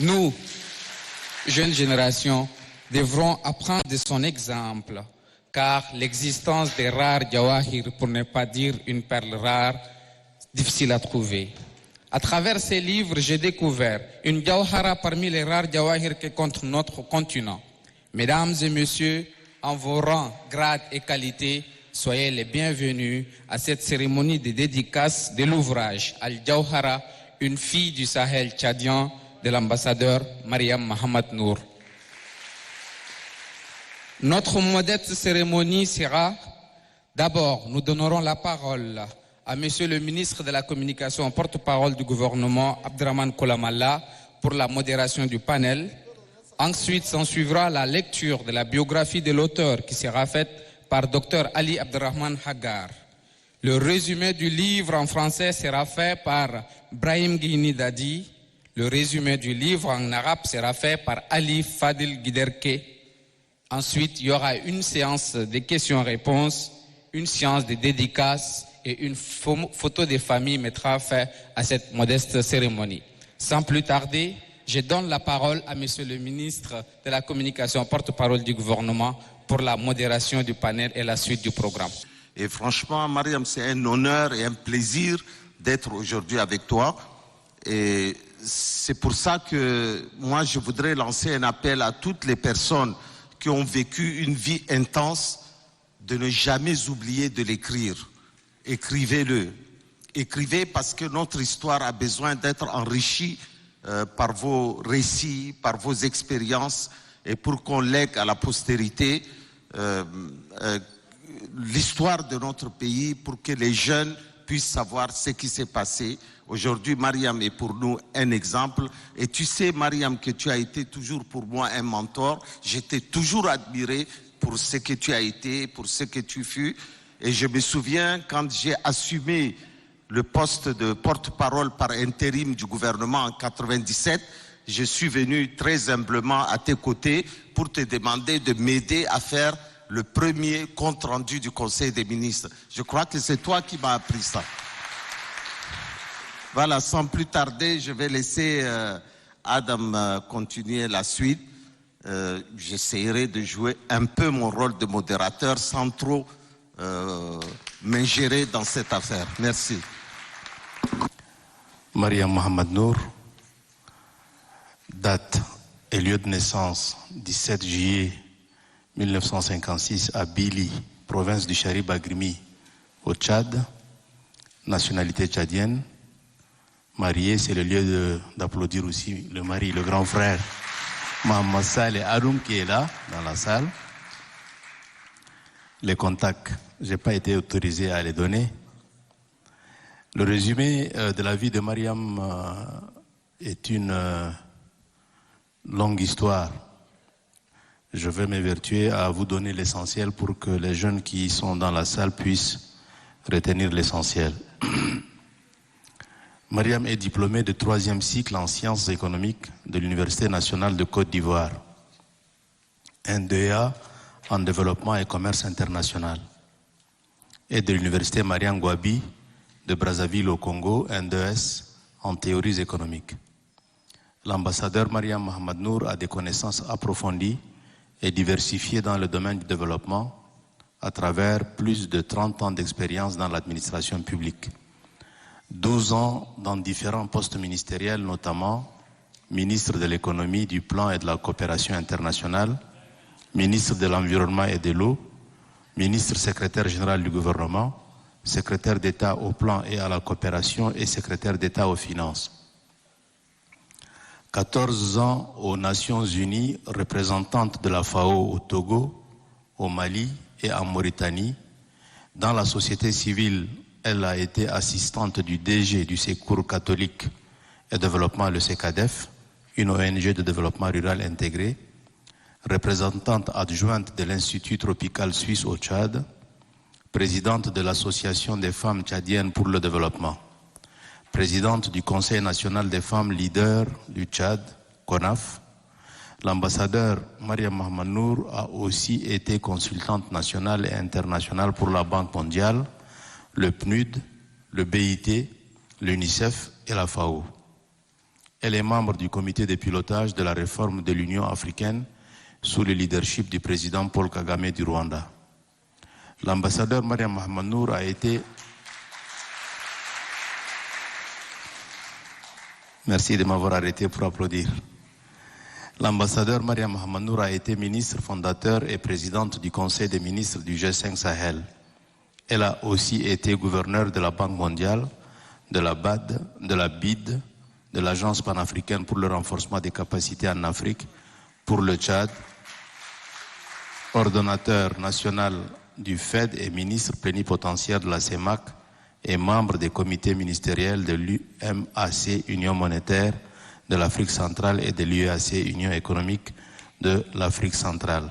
Nous, jeunes générations, devrons apprendre de son exemple, car l'existence des rares jawahir, pour ne pas dire une perle rare, difficile à trouver. À travers ces livres, j'ai découvert une jawhara parmi les rares jawahir que compte notre continent. Mesdames et messieurs, en vos rangs, grades et qualités, soyez les bienvenus à cette cérémonie de dédicace de l'ouvrage Al-Jawhara, une fille du Sahel tchadien, de l'ambassadeur Mariam Mohamed Nour. Notre modeste cérémonie sera, d'abord, nous donnerons la parole à Monsieur le ministre de la Communication, porte-parole du gouvernement, Abdraman Kolamalla, pour la modération du panel. Ensuite, s'en suivra la lecture de la biographie de l'auteur qui sera faite par Dr Ali Abdrahman Hagar. Le résumé du livre en français sera fait par Brahim Guini Dadi. Le résumé du livre en arabe sera fait par Ali Fadil Giderke. Ensuite, il y aura une séance de questions-réponses, une séance de dédicaces et une photo des familles mettra fin à cette modeste cérémonie. Sans plus tarder, je donne la parole à Monsieur le ministre de la Communication, porte-parole du gouvernement, pour la modération du panel et la suite du programme. Et franchement, Mariam, c'est un honneur et un plaisir d'être aujourd'hui avec toi. Et c'est pour ça que moi, je voudrais lancer un appel à toutes les personnes qui ont vécu une vie intense, de ne jamais oublier de l'écrire. Écrivez-le. Écrivez parce que notre histoire a besoin d'être enrichie par vos récits, par vos expériences, et pour qu'on lègue à la postérité l'histoire de notre pays, pour que les jeunes puissent savoir ce qui s'est passé. Aujourd'hui, Mariam est pour nous un exemple. Et tu sais, Mariam, que tu as été toujours pour moi un mentor. J'étais toujours admiré pour ce que tu as été, pour ce que tu fus. Et je me souviens quand j'ai assumé le poste de porte-parole par intérim du gouvernement en 97, je suis venu très humblement à tes côtés pour te demander de m'aider à faire le premier compte-rendu du Conseil des ministres. Je crois que c'est toi qui m'as appris ça. Voilà, sans plus tarder, je vais laisser Adam continuer la suite. J'essaierai de jouer un peu mon rôle de modérateur sans trop m'ingérer dans cette affaire. Merci. Mariam Mohamed Nour, date et lieu de naissance 17 juillet 1956 à Bili, province du Chari-Bagrimi, au Tchad, nationalité tchadienne. Marié, c'est le lieu d'applaudir aussi le mari, le grand frère, Mohamed Saleh Aroum, qui est là, dans la salle. Les contacts, je n'ai pas été autorisé à les donner. Le résumé de la vie de Mariam est une longue histoire. Je vais m'évertuer à vous donner l'essentiel pour que les jeunes qui sont dans la salle puissent retenir l'essentiel. Mariam est diplômée de 3e cycle en sciences économiques de l'Université nationale de Côte d'Ivoire. Un DEA en développement et commerce international. Et de l'Université Mariam Gouabi de Brazzaville au Congo, un DES en théories économiques. L'ambassadeur Mariam Mohamed Nour a des connaissances approfondies et diversifiées dans le domaine du développement à travers plus de 30 ans d'expérience dans l'administration publique. 12 ans dans différents postes ministériels, notamment ministre de l'économie, du plan et de la coopération internationale, ministre de l'environnement et de l'eau, ministre secrétaire général du gouvernement, secrétaire d'État au plan et à la coopération et secrétaire d'État aux finances. 14 ans aux Nations Unies, représentante de la FAO au Togo, au Mali et en Mauritanie. Dans la société civile, elle a été assistante du DG du Secours catholique et développement, le SECADEF, une ONG de développement rural intégré, représentante adjointe de l'Institut tropical suisse au Tchad, présidente de l'Association des femmes tchadiennes pour le développement, présidente du Conseil national des femmes leaders du Tchad, CONAF. L'ambassadeur Mariam Mohamed Nour a aussi été consultante nationale et internationale pour la Banque mondiale, le PNUD, le BIT, l'UNICEF et la FAO. Elle est membre du comité de pilotage de la réforme de l'Union africaine sous le leadership du président Paul Kagame du Rwanda. L'ambassadeur Mariam Mohamed Nour a été... Merci de m'avoir arrêté pour applaudir. L'ambassadeur Mariam Mohamed Nour a été ministre fondateur et présidente du Conseil des ministres du G5 Sahel. Elle a aussi été gouverneure de la Banque mondiale, de la BAD, de la BID, de l'Agence panafricaine pour le renforcement des capacités en Afrique, pour le Tchad, ordonnateur national du FED et ministre plénipotentiaire de la CEMAC et membre des comités ministériels de l'UMAC, Union monétaire de l'Afrique centrale, et de l'UEAC, Union économique de l'Afrique centrale.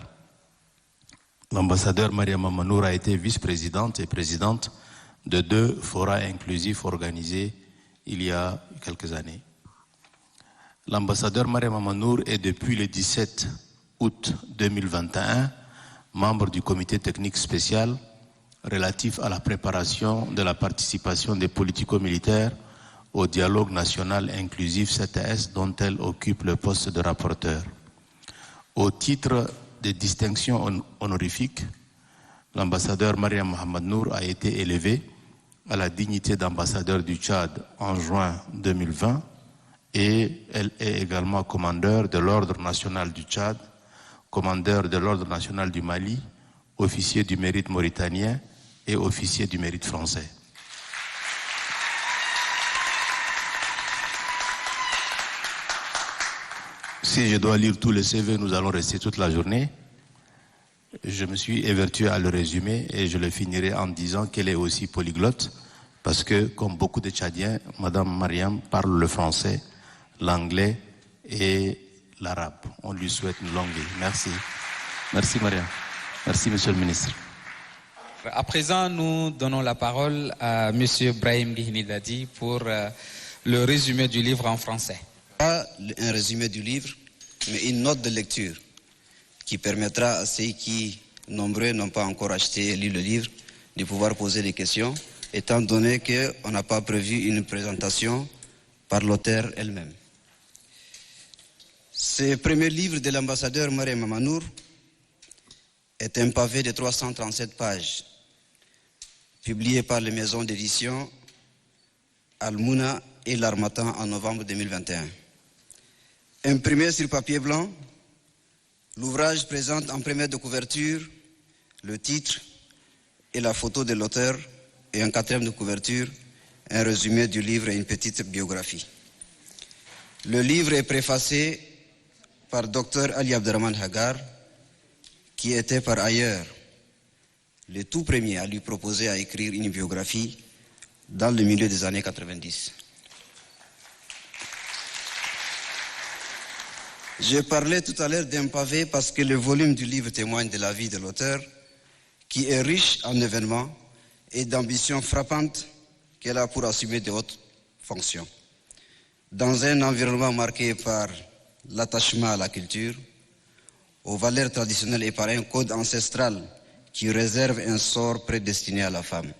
L'ambassadeur Mariam Mohamed Nour a été vice-présidente et présidente de 2 forats inclusifs organisés il y a quelques années. L'ambassadeur Mariam Mohamed Nour est depuis le 17 août 2021 membre du comité technique spécial relatif à la préparation de la participation des politico-militaires au dialogue national inclusif CTS dont elle occupe le poste de rapporteur. Au titre des distinctions honorifiques, l'ambassadeur Mariam Mohamed Nour a été élevé à la dignité d'ambassadeur du Tchad en juin 2020 et elle est également commandeur de l'Ordre national du Tchad, commandeur de l'Ordre national du Mali, officier du mérite mauritanien et officier du mérite français. Si je dois lire tous les CV, nous allons rester toute la journée. Je me suis évertué à le résumer et je le finirai en disant qu'elle est aussi polyglotte parce que, comme beaucoup de Tchadiens, Madame Mariam parle le français, l'anglais et l'arabe. On lui souhaite une longue vie. Merci. Merci Mariam. Merci Monsieur le Ministre. À présent, nous donnons la parole à Monsieur Brahim Guihnidadi pour le résumé du livre en français. Pas un résumé du livre, mais une note de lecture qui permettra à ceux qui, nombreux, n'ont pas encore acheté et lu le livre, de pouvoir poser des questions, étant donné qu'on n'a pas prévu une présentation par l'auteur elle-même. Ce premier livre de l'ambassadeur Mariam Mohamed Nour est un pavé de 337 pages, publié par les maisons d'édition Al-Mouna et l'Harmattan en novembre 2021. Imprimé sur papier blanc, l'ouvrage présente en première de couverture le titre et la photo de l'auteur et en quatrième de couverture un résumé du livre et une petite biographie. Le livre est préfacé par Dr Ali Abderrahman Hagar, qui était par ailleurs le tout premier à lui proposer à écrire une biographie dans le milieu des années 90. Je parlais tout à l'heure d'un pavé parce que le volume du livre témoigne de la vie de l'auteur, qui est riche en événements et d'ambitions frappantes qu'elle a pour assumer de hautes fonctions. Dans un environnement marqué par l'attachement à la culture, aux valeurs traditionnelles et par un code ancestral qui réserve un sort prédestiné à la femme.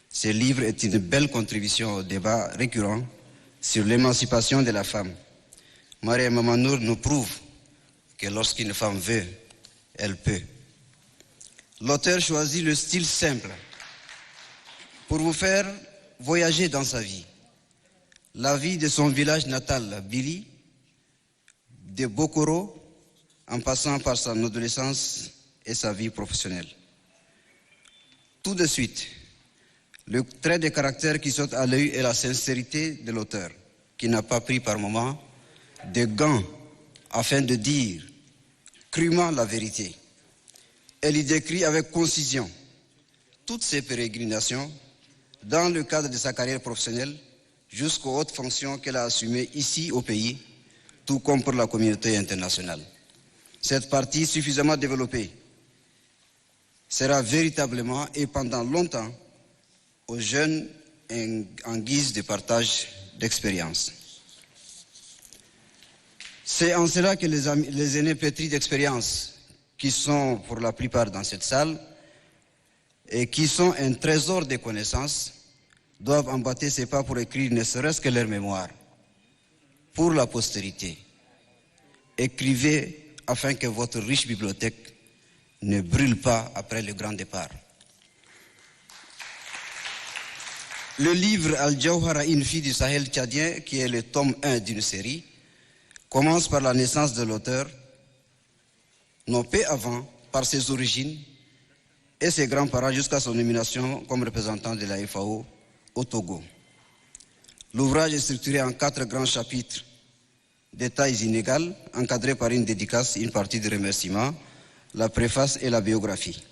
Ce livre est une belle contribution au débat récurrent sur l'émancipation de la femme. Mariam Mohamed Nour nous prouve que lorsqu'une femme veut, elle peut. L'auteur choisit le style simple pour vous faire voyager dans sa vie. La vie de son village natal, Bili, de Bokoro, en passant par son adolescence et sa vie professionnelle. Tout de suite, le trait de caractère qui saute à l'œil est la sincérité de l'auteur, qui n'a pas pris par moments de gants afin de dire crûment la vérité. Elle y décrit avec concision toutes ses pérégrinations dans le cadre de sa carrière professionnelle jusqu'aux hautes fonctions qu'elle a assumées ici au pays, tout comme pour la communauté internationale. Cette partie suffisamment développée sera véritablement et pendant longtemps aux jeunes en guise de partage d'expérience. C'est en cela que les aînés pétris d'expérience, qui sont pour la plupart dans cette salle, et qui sont un trésor de connaissances, doivent emboîter ses pas pour écrire ne serait-ce que leur mémoire, pour la postérité. Écrivez afin que votre riche bibliothèque ne brûle pas après le grand départ. Le livre Al-Jawhara, une fille du Sahel tchadien, qui est le tome 1 d'une série, commence par la naissance de l'auteur, non peu avant, par ses origines et ses grands-parents jusqu'à son nomination comme représentant de la FAO au Togo. L'ouvrage est structuré en 4 grands chapitres, de tailles inégales, encadrés par une dédicace, une partie de remerciements, la préface et la biographie.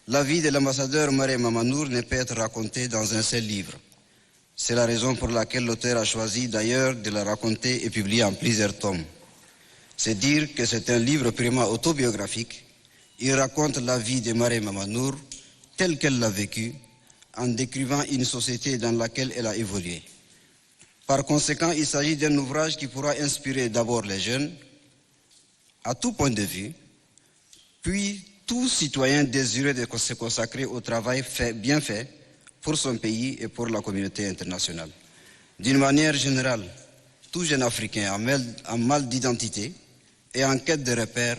La vie de l'ambassadeur Marème Mamanour ne peut être racontée dans un seul livre. C'est la raison pour laquelle l'auteur a choisi d'ailleurs de la raconter et publier en plusieurs tomes. C'est dire que c'est un livre purement autobiographique. Il raconte la vie de Marème Mamanour telle qu'elle l'a vécue, en décrivant une société dans laquelle elle a évolué. Par conséquent, il s'agit d'un ouvrage qui pourra inspirer d'abord les jeunes, à tout point de vue, puis tout citoyen désireux de se consacrer au travail bien fait pour son pays et pour la communauté internationale. D'une manière générale, tout jeune Africain en mal d'identité et en quête de repères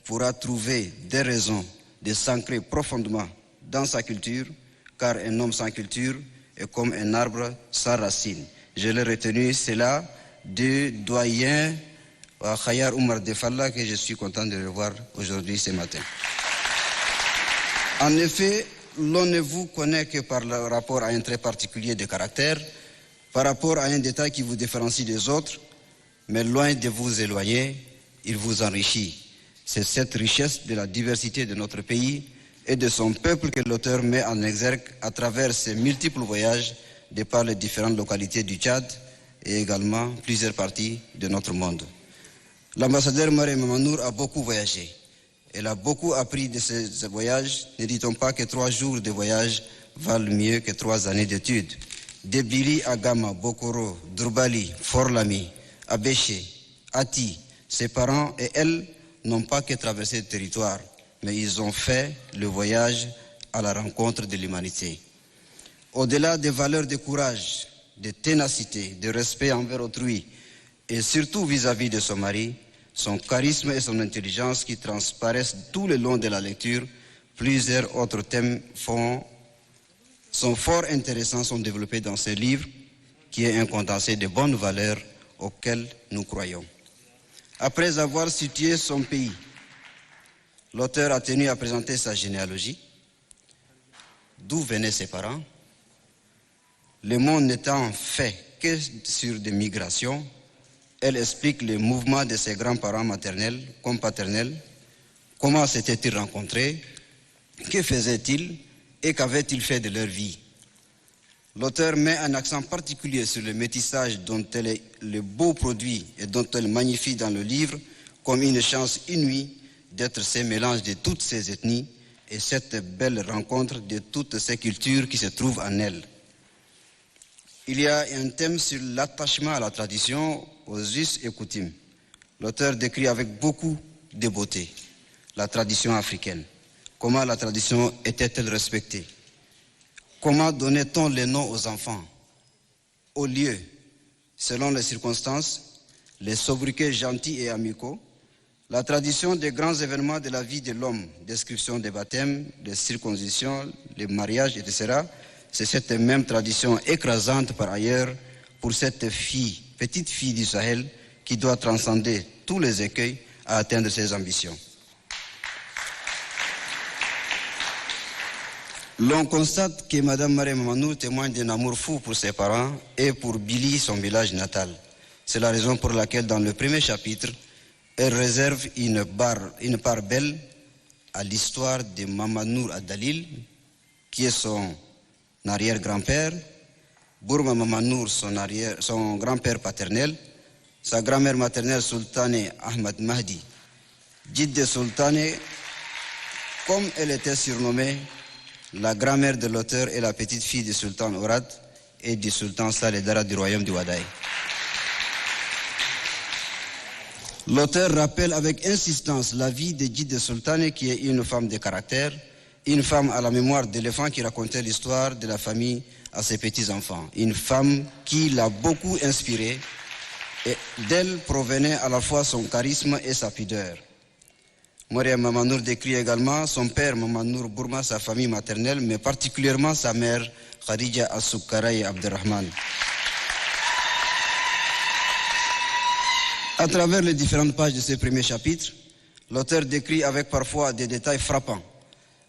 pourra trouver des raisons de s'ancrer profondément dans sa culture, car un homme sans culture est comme un arbre sans racines. Je l'ai retenu, c'est là de doyen Khayar Oumar Defalla, que je suis content de revoir aujourd'hui ce matin. En effet, l'on ne vous connaît que par le rapport à un trait particulier de caractère, par rapport à un détail qui vous différencie des autres, mais loin de vous éloigner, il vous enrichit. C'est cette richesse de la diversité de notre pays et de son peuple que l'auteur met en exergue à travers ses multiples voyages de par les différentes localités du Tchad et également plusieurs parties de notre monde. L'ambassadeur Marème Mamanour a beaucoup voyagé. Elle a beaucoup appris de ces voyages. Ne dit-on pas que 3 jours de voyage valent mieux que 3 années d'études. De Bili à Gama, Bokoro, Durbali, Forlami, Abéché, Ati, ses parents et elle n'ont pas que traversé le territoire, mais ils ont fait le voyage à la rencontre de l'humanité. Au-delà des valeurs de courage, de ténacité, de respect envers autrui, et surtout vis-à-vis de son mari, son charisme et son intelligence qui transparaissent tout le long de la lecture, plusieurs autres thèmes sont fort intéressants, sont développés dans ce livre, qui est un condensé de bonnes valeurs auxquelles nous croyons. Après avoir situé son pays, l'auteur a tenu à présenter sa généalogie, d'où venaient ses parents, le monde n'étant fait que sur des migrations. Elle explique le mouvement de ses grands-parents maternels comme paternels, comment s'étaient-ils rencontrés, que faisaient-ils et qu'avaient-ils fait de leur vie. L'auteur met un accent particulier sur le métissage dont elle est le beau produit et dont elle magnifie dans le livre comme une chance inouïe d'être ce mélange de toutes ces ethnies et cette belle rencontre de toutes ces cultures qui se trouvent en elle. Il y a un thème sur l'attachement à la tradition, aux us et coutumes. L'auteur décrit avec beaucoup de beauté la tradition africaine. Comment la tradition était-elle respectée? Comment donnait-on les noms aux enfants, aux lieux, selon les circonstances, les sobriquets gentils et amicaux, la tradition des grands événements de la vie de l'homme, description des baptêmes, des circoncisions, les mariages, etc. C'est cette même tradition écrasante par ailleurs pour cette fille, petite fille du Sahel, qui doit transcender tous les écueils à atteindre ses ambitions. L'on constate que Mme Marème Mamanour témoigne d'un amour fou pour ses parents et pour Bili, son village natal. C'est la raison pour laquelle dans le premier chapitre, elle réserve une part belle à l'histoire de Mamanour Adalil, qui est son arrière-grand-père, Bourma Mamanour, son grand-père paternel, sa grand-mère maternelle Sultane Ahmad Mahdi, Jidde Sultane, comme elle était surnommée, la grand-mère de l'auteur est la petite fille du sultan Orad et du sultan Saleh Dara du royaume du Wadaï. L'auteur rappelle avec insistance la vie de Jidde Sultane, qui est une femme de caractère, une femme à la mémoire d'éléphant qui racontait l'histoire de la famille à ses petits-enfants. Une femme qui l'a beaucoup inspirée Et d'elle provenait à la fois son charisme et sa pudeur. Mariam Mamanour décrit également son père Mamanour Bourma, sa famille maternelle, mais particulièrement sa mère Khadija As-Soukaraï Abderrahman. À travers les différentes pages de ces premiers chapitres, l'auteur décrit avec parfois des détails frappants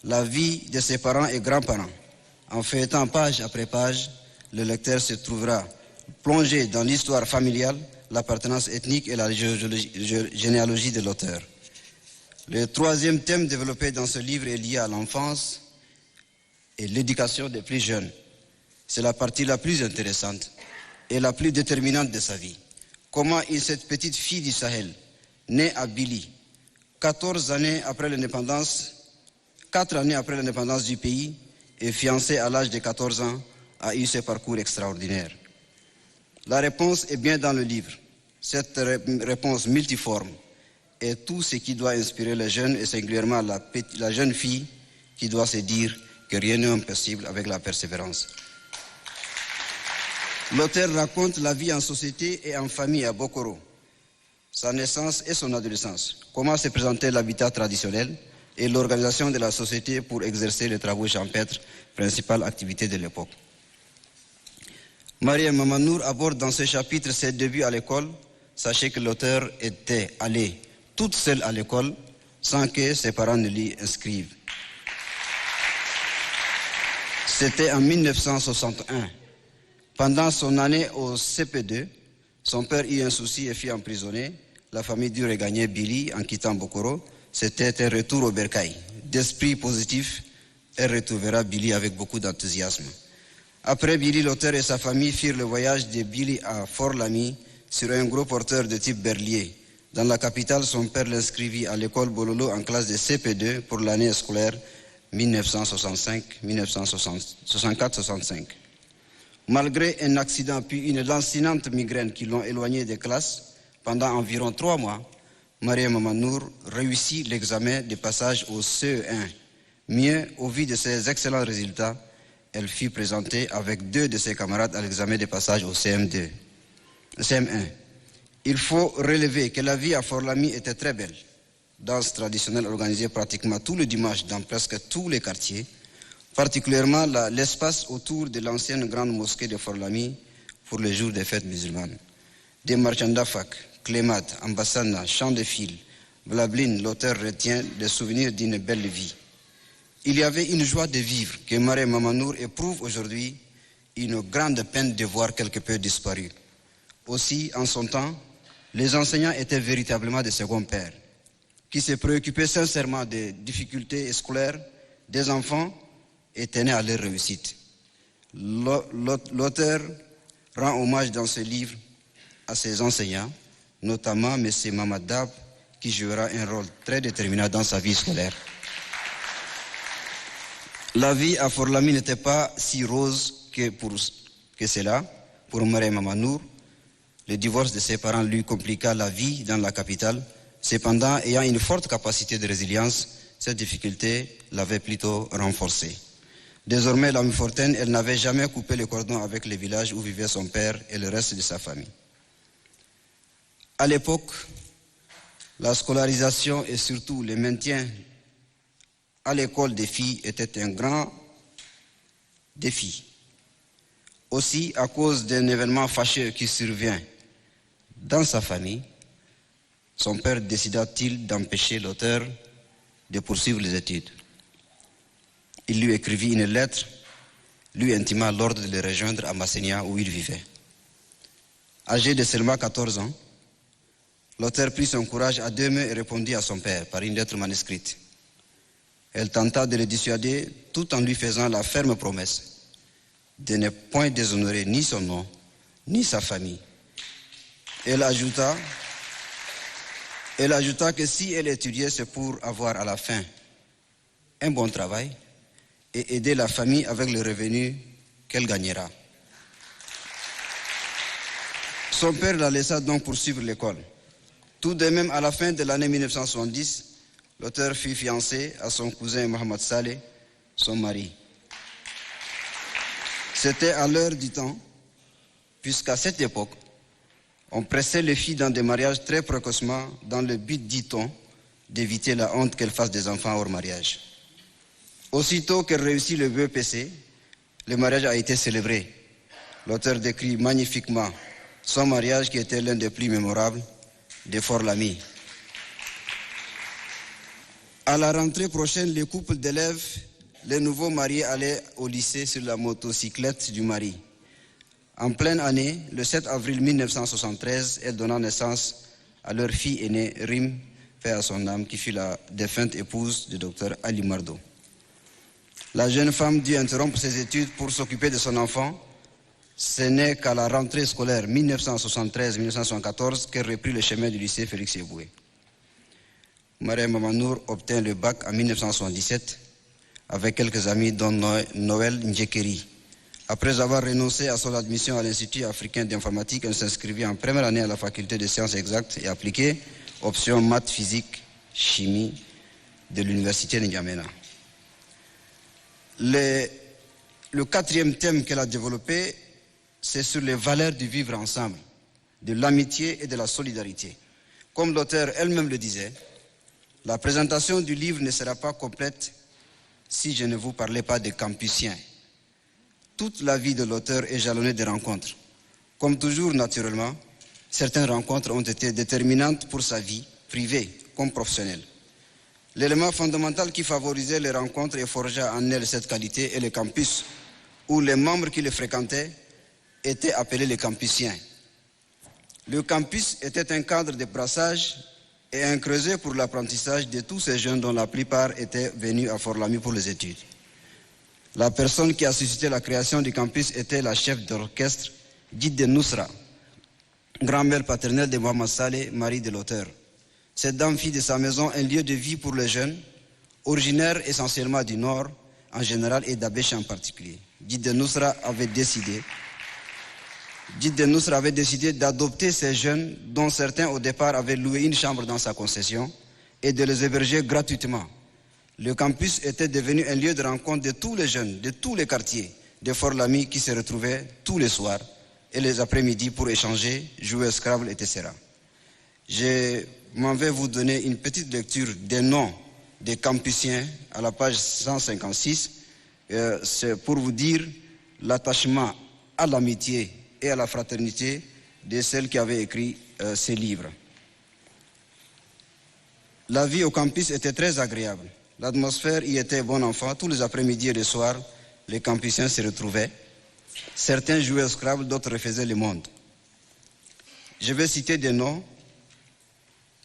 la vie de ses parents et grands-parents. En feuilletant page après page, le lecteur se trouvera plongé dans l'histoire familiale, l'appartenance ethnique et la généalogie de l'auteur. Le troisième thème développé dans ce livre est lié à l'enfance et l'éducation des plus jeunes. C'est la partie la plus intéressante et la plus déterminante de sa vie. Comment cette petite fille du Sahel, née à Bili, 4 années après l'indépendance du pays et fiancée à l'âge de 14 ans, a eu ce parcours extraordinaire. La réponse est bien dans le livre. Cette réponse multiforme est tout ce qui doit inspirer les jeunes et singulièrement la jeune fille qui doit se dire que rien n'est impossible avec la persévérance. L'auteur raconte la vie en société et en famille à Bokoro, sa naissance et son adolescence, comment se présentait l'habitat traditionnel et l'organisation de la société pour exercer les travaux champêtres, principale activité de l'époque. Mariam Mamanour aborde dans ce chapitre ses débuts à l'école. Sachez que l'auteur était allée toute seule à l'école sans que ses parents ne l'y inscrivent. C'était en 1961. Pendant son année au CP2, son père eut un souci et fut emprisonné. La famille dut regagner Bili en quittant Bokoro. C'était un retour au bercail. D'esprit positif, elle retrouvera Bili avec beaucoup d'enthousiasme. Après Bili, l'auteur et sa famille firent le voyage de Bili à Fort-Lamy sur un gros porteur de type berlier. Dans la capitale, son père l'inscrivit à l'école Bololo en classe de CP2 pour l'année scolaire 1964-65. Malgré un accident puis une lancinante migraine qui l'ont éloigné des classes, pendant environ 3 mois, Mariam Mamanour réussit l'examen de passage au CE1. Mieux, au vu de ses excellents résultats, elle fut présentée avec 2 de ses camarades à l'examen de passage au CM1. Il faut relever que la vie à Fort-Lamy était très belle. Danse traditionnelle organisée pratiquement tous les dimanches dans presque tous les quartiers, particulièrement l'espace autour de l'ancienne grande mosquée de Fort-Lamy pour les jours des fêtes musulmanes. Des marchandafak, clémat, ambassana, chants de fil, blabline, l'auteur retient des souvenirs d'une belle vie. Il y avait une joie de vivre que Mariam Mamanour éprouve aujourd'hui, une grande peine de voir quelque peu disparu. Aussi, en son temps, les enseignants étaient véritablement des seconds pères, qui se préoccupaient sincèrement des difficultés scolaires des enfants et tenaient à leur réussite. L'auteur rend hommage dans ce livre à ses enseignants, notamment M. Mamad Dab, qui jouera un rôle très déterminant dans sa vie scolaire. La vie à Fort-Lamy n'était pas si rose que cela pour Mariam Mamanour. Le divorce de ses parents lui compliqua la vie dans la capitale. Cependant, ayant une forte capacité de résilience, cette difficulté l'avait plutôt renforcée. Désormais, l'âme fortaine, elle n'avait jamais coupé le cordon avec le village où vivait son père et le reste de sa famille. À l'époque, la scolarisation et surtout le maintien à l'école des filles était un grand défi. Aussi, à cause d'un événement fâcheux qui survient dans sa famille, son père décida-t-il d'empêcher l'auteur de poursuivre les études. Il lui écrivit une lettre, lui intima l'ordre de le rejoindre à Massenia où il vivait. Âgé de seulement 14 ans, l'auteur prit son courage à 2 mains et répondit à son père par une lettre manuscrite. Elle tenta de le dissuader tout en lui faisant la ferme promesse de ne point déshonorer ni son nom, ni sa famille. Elle ajouta que si elle étudiait, c'est pour avoir à la fin un bon travail et aider la famille avec le revenu qu'elle gagnera. Son père la laissa donc poursuivre l'école. Tout de même, à la fin de l'année 1970, l'auteur fut fiancé à son cousin Mohamed Saleh, son mari. C'était à l'heure du temps, puisqu'à cette époque, On pressait les filles dans des mariages très précocement dans le but, dit-on, d'éviter la honte qu'elles fassent des enfants hors mariage. Aussitôt qu'elle réussit le BEPC, le mariage a été célébré. L'auteur décrit magnifiquement son mariage qui était l'un des plus mémorables de Fort-Lamy. À la rentrée prochaine, les couples d'élèves, les nouveaux mariés allaient au lycée sur la motocyclette du mari. En pleine année, le 7 avril 1973, elle donna naissance à leur fille aînée, Rim, paix à son âme, qui fut la défunte épouse du docteur Ali Mardo. La jeune femme dut interrompre ses études pour s'occuper de son enfant. Ce n'est qu'à la rentrée scolaire 1973-1974 qu'elle reprit le chemin du lycée Félix Eboué. Mariam Mamanour obtint le bac en 1977 avec quelques amis dont Noël Ndjekeri. Après avoir renoncé à son admission à l'Institut africain d'informatique, elle s'inscrivit en première année à la faculté de sciences exactes et appliquées, option maths, physique, chimie de l'université de N'Djamena. Le quatrième thème qu'elle a développé, c'est sur les valeurs du vivre ensemble, de l'amitié et de la solidarité. Comme l'auteur elle-même le disait, la présentation du livre ne sera pas complète si je ne vous parlais pas des campusiens. Toute la vie de l'auteur est jalonnée de rencontres. Comme toujours, naturellement, certaines rencontres ont été déterminantes pour sa vie, privée comme professionnelle. L'élément fondamental qui favorisait les rencontres et forgea en elle cette qualité est le campus, où les membres qui le fréquentaient étaient appelés les campusiens. Le campus était un cadre de brassage et un creuset pour l'apprentissage de tous ces jeunes dont la plupart étaient venus à Fort-Lamy pour les études. La personne qui a suscité la création du campus était la chef d'orchestre Djidde Nusra, grand-mère paternelle de Mohamed Saleh, mari de l'auteur. Cette dame fit de sa maison un lieu de vie pour les jeunes, originaires essentiellement du Nord en général et d'Abéché en particulier. Djidde Nusra avait décidé d'adopter ces jeunes dont certains au départ avaient loué une chambre dans sa concession et de les héberger gratuitement. Le campus était devenu un lieu de rencontre de tous les jeunes, de tous les quartiers de Fort-Lamy qui se retrouvaient tous les soirs et les après-midi pour échanger, jouer au Scrabble, etc. Je m'en vais vous donner une petite lecture des noms des campusiens à la page 156. C'est pour vous dire l'attachement à l'amitié et à la fraternité de celles qui avaient écrit ces livres. La vie au campus était très agréable. L'atmosphère y était bon enfant. Tous les après-midi et les soirs, les campusiens se retrouvaient. Certains jouaient au Scrabble, d'autres refaisaient le monde. Je vais citer des noms,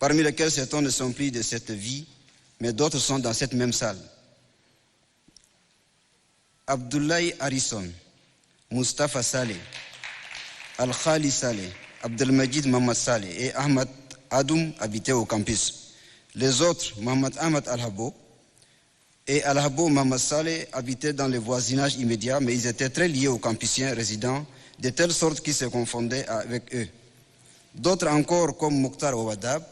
parmi lesquels certains ne sont plus de cette vie, mais d'autres sont dans cette même salle. Abdoulaye Harrison, Mustafa Saleh, Al-Khali Saleh, Abdelmajid Mohamed Saleh et Ahmad Adoum habitaient au campus. Les autres, Mohamed Ahmad Al-Habo et Al-Habo Mohamed Saleh, habitaient dans le voisinage immédiat, mais ils étaient très liés aux campusiens résidents, de telle sorte qu'ils se confondaient avec eux. D'autres encore, comme Mokhtar Ouadab,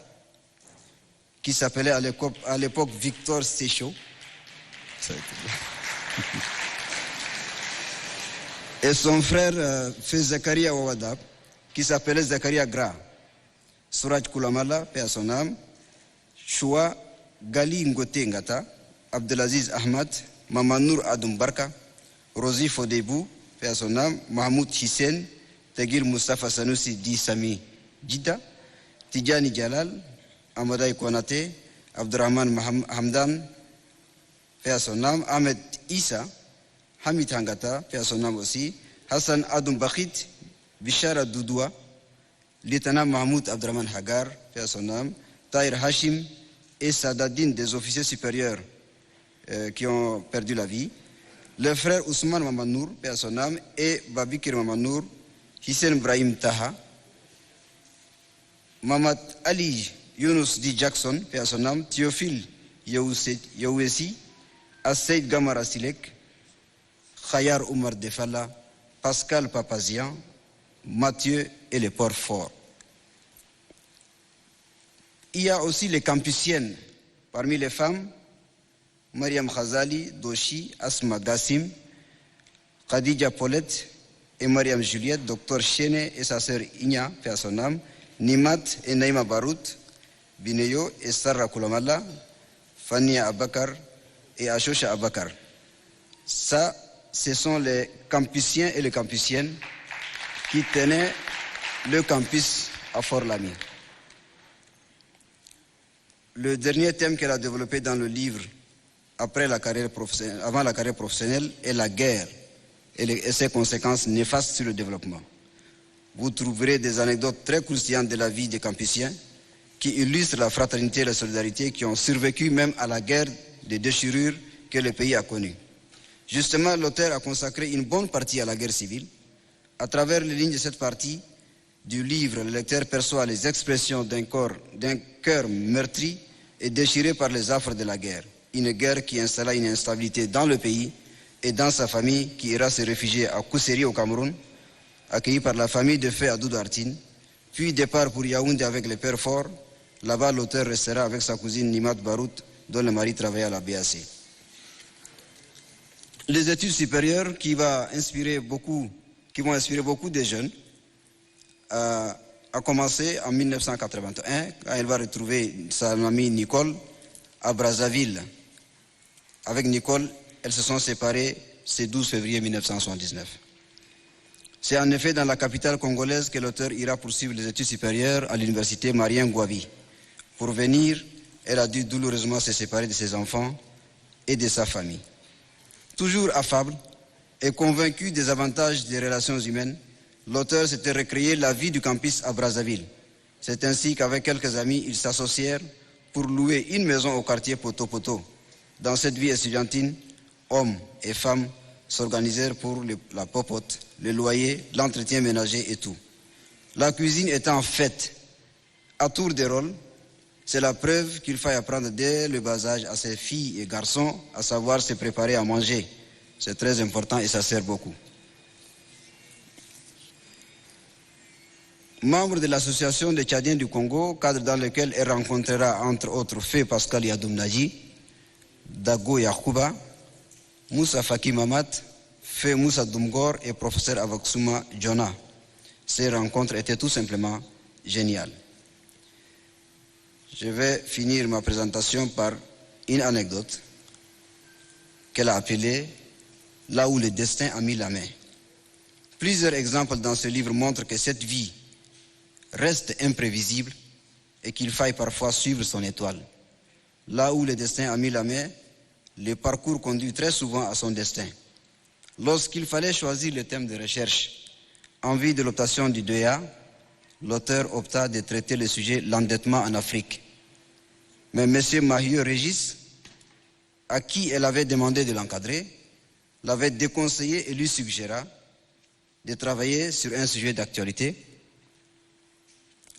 qui s'appelait à l'époque Victor Secho, et son frère Feu Zakaria Ouadab, qui s'appelait Zakaria Gra, Suraj Koulamala, paix à son âme, Choua Gali Ngote Ngata, Abdelaziz Ahmad, Mamanour Adoum Barka, Rosi Fodebou, paix à son âme, Mahmoud Hissène, Tegir Mustafa Sanoussi Di Sami Djida, Tidjani Jalal, Amadaï Konate, Abdurrahman Hamdan, paix à son âme, Ahmed Issa, Hamid Hangata, paix à son âme aussi, Hassan Adoum Bakhit, Bishara Doudoua, Lieutenant Mahmoud Abdurrahman Hagar, paix à son âme, Tahir Hashim et Sadadine, des officiers supérieurs qui ont perdu la vie, le frère Ousmane Mamanour, paix à son âme, et Babikir Mamanour, Hissène Brahim Taha, Mamad Ali Younous Di Jackson, paix à son âme, Théophile Yawesi, Asseid Gamara Silek, Khayar Oumar Defala, Pascal Papazian, Mathieu et les Port-Forts. Il y a aussi les campusiennes. Parmi les femmes, Mariam Khazali, Doshi, Asma Gassim, Khadija Paulette, et Mariam Juliette, Dr Chene et sa sœur Igna, paix à son âme, Nimat et Naïma Barout, Bineyo et Sarah Koulamalla, Fania Abakar et Ashosha Abakar. Ça, ce sont les campusiens et les campusiennes qui tenaient le campus à Fort-Lamy. Le dernier thème qu'elle a développé dans le livre avant la carrière professionnelle est la guerre et ses conséquences néfastes sur le développement. Vous trouverez des anecdotes très croustillantes de la vie des campusiens qui illustrent la fraternité et la solidarité qui ont survécu même à la guerre de déchirure que le pays a connue. Justement, l'auteur a consacré une bonne partie à la guerre civile. À travers les lignes de cette partie du livre, le lecteur perçoit les expressions d'un cœur meurtri et déchiré par les affres de la guerre. Une guerre qui installa une instabilité dans le pays et dans sa famille qui ira se réfugier à Kousseri au Cameroun, accueilli par la famille de feu à Doudartine, puis départ pour Yaoundé avec les pères forts. Là-bas, l'auteur restera avec sa cousine Nimat Barout, dont le mari travaillait à la BAC. Les études supérieures qui vont inspirer beaucoup de jeunes, a commencé en 1981, quand elle va retrouver sa amie Nicole à Brazzaville. Avec Nicole, elles se sont séparées ce 12 février 1979. C'est en effet dans la capitale congolaise que l'auteur ira poursuivre les études supérieures à l'université Marien Ngouabi. Pour venir, elle a dû douloureusement se séparer de ses enfants et de sa famille. Toujours affable et convaincu des avantages des relations humaines, l'auteur s'était recréé la vie du campus à Brazzaville. C'est ainsi qu'avec quelques amis, ils s'associèrent pour louer une maison au quartier Poto-Poto. Dans cette vie estudiantine, hommes et femmes s'organisèrent pour la popote, le loyer, l'entretien ménager et tout. La cuisine étant faite à tour de rôle, c'est la preuve qu'il faille apprendre dès le bas âge à ses filles et garçons à savoir se préparer à manger. C'est très important et ça sert beaucoup. Membre de l'association des Tchadiens du Congo, cadre dans lequel elle rencontrera entre autres Fé Pascal Yadoumnaji, Dago Yakuba, Moussa Faki Mamat, Fé Moussa Doumgor et professeur Avaksuma Jona. Ces rencontres étaient tout simplement géniales. Je vais finir ma présentation par une anecdote qu'elle a appelée « Là où le destin a mis la main ». Plusieurs exemples dans ce livre montrent que cette vie reste imprévisible et qu'il faille parfois suivre son étoile. Là où le destin a mis la main, le parcours conduit très souvent à son destin. Lorsqu'il fallait choisir le thème de recherche en vue de l'optation du DEA, l'auteur opta de traiter le sujet « l'endettement en Afrique ». Mais M. Mahieu Régis, à qui elle avait demandé de l'encadrer, l'avait déconseillé et lui suggéra de travailler sur un sujet d'actualité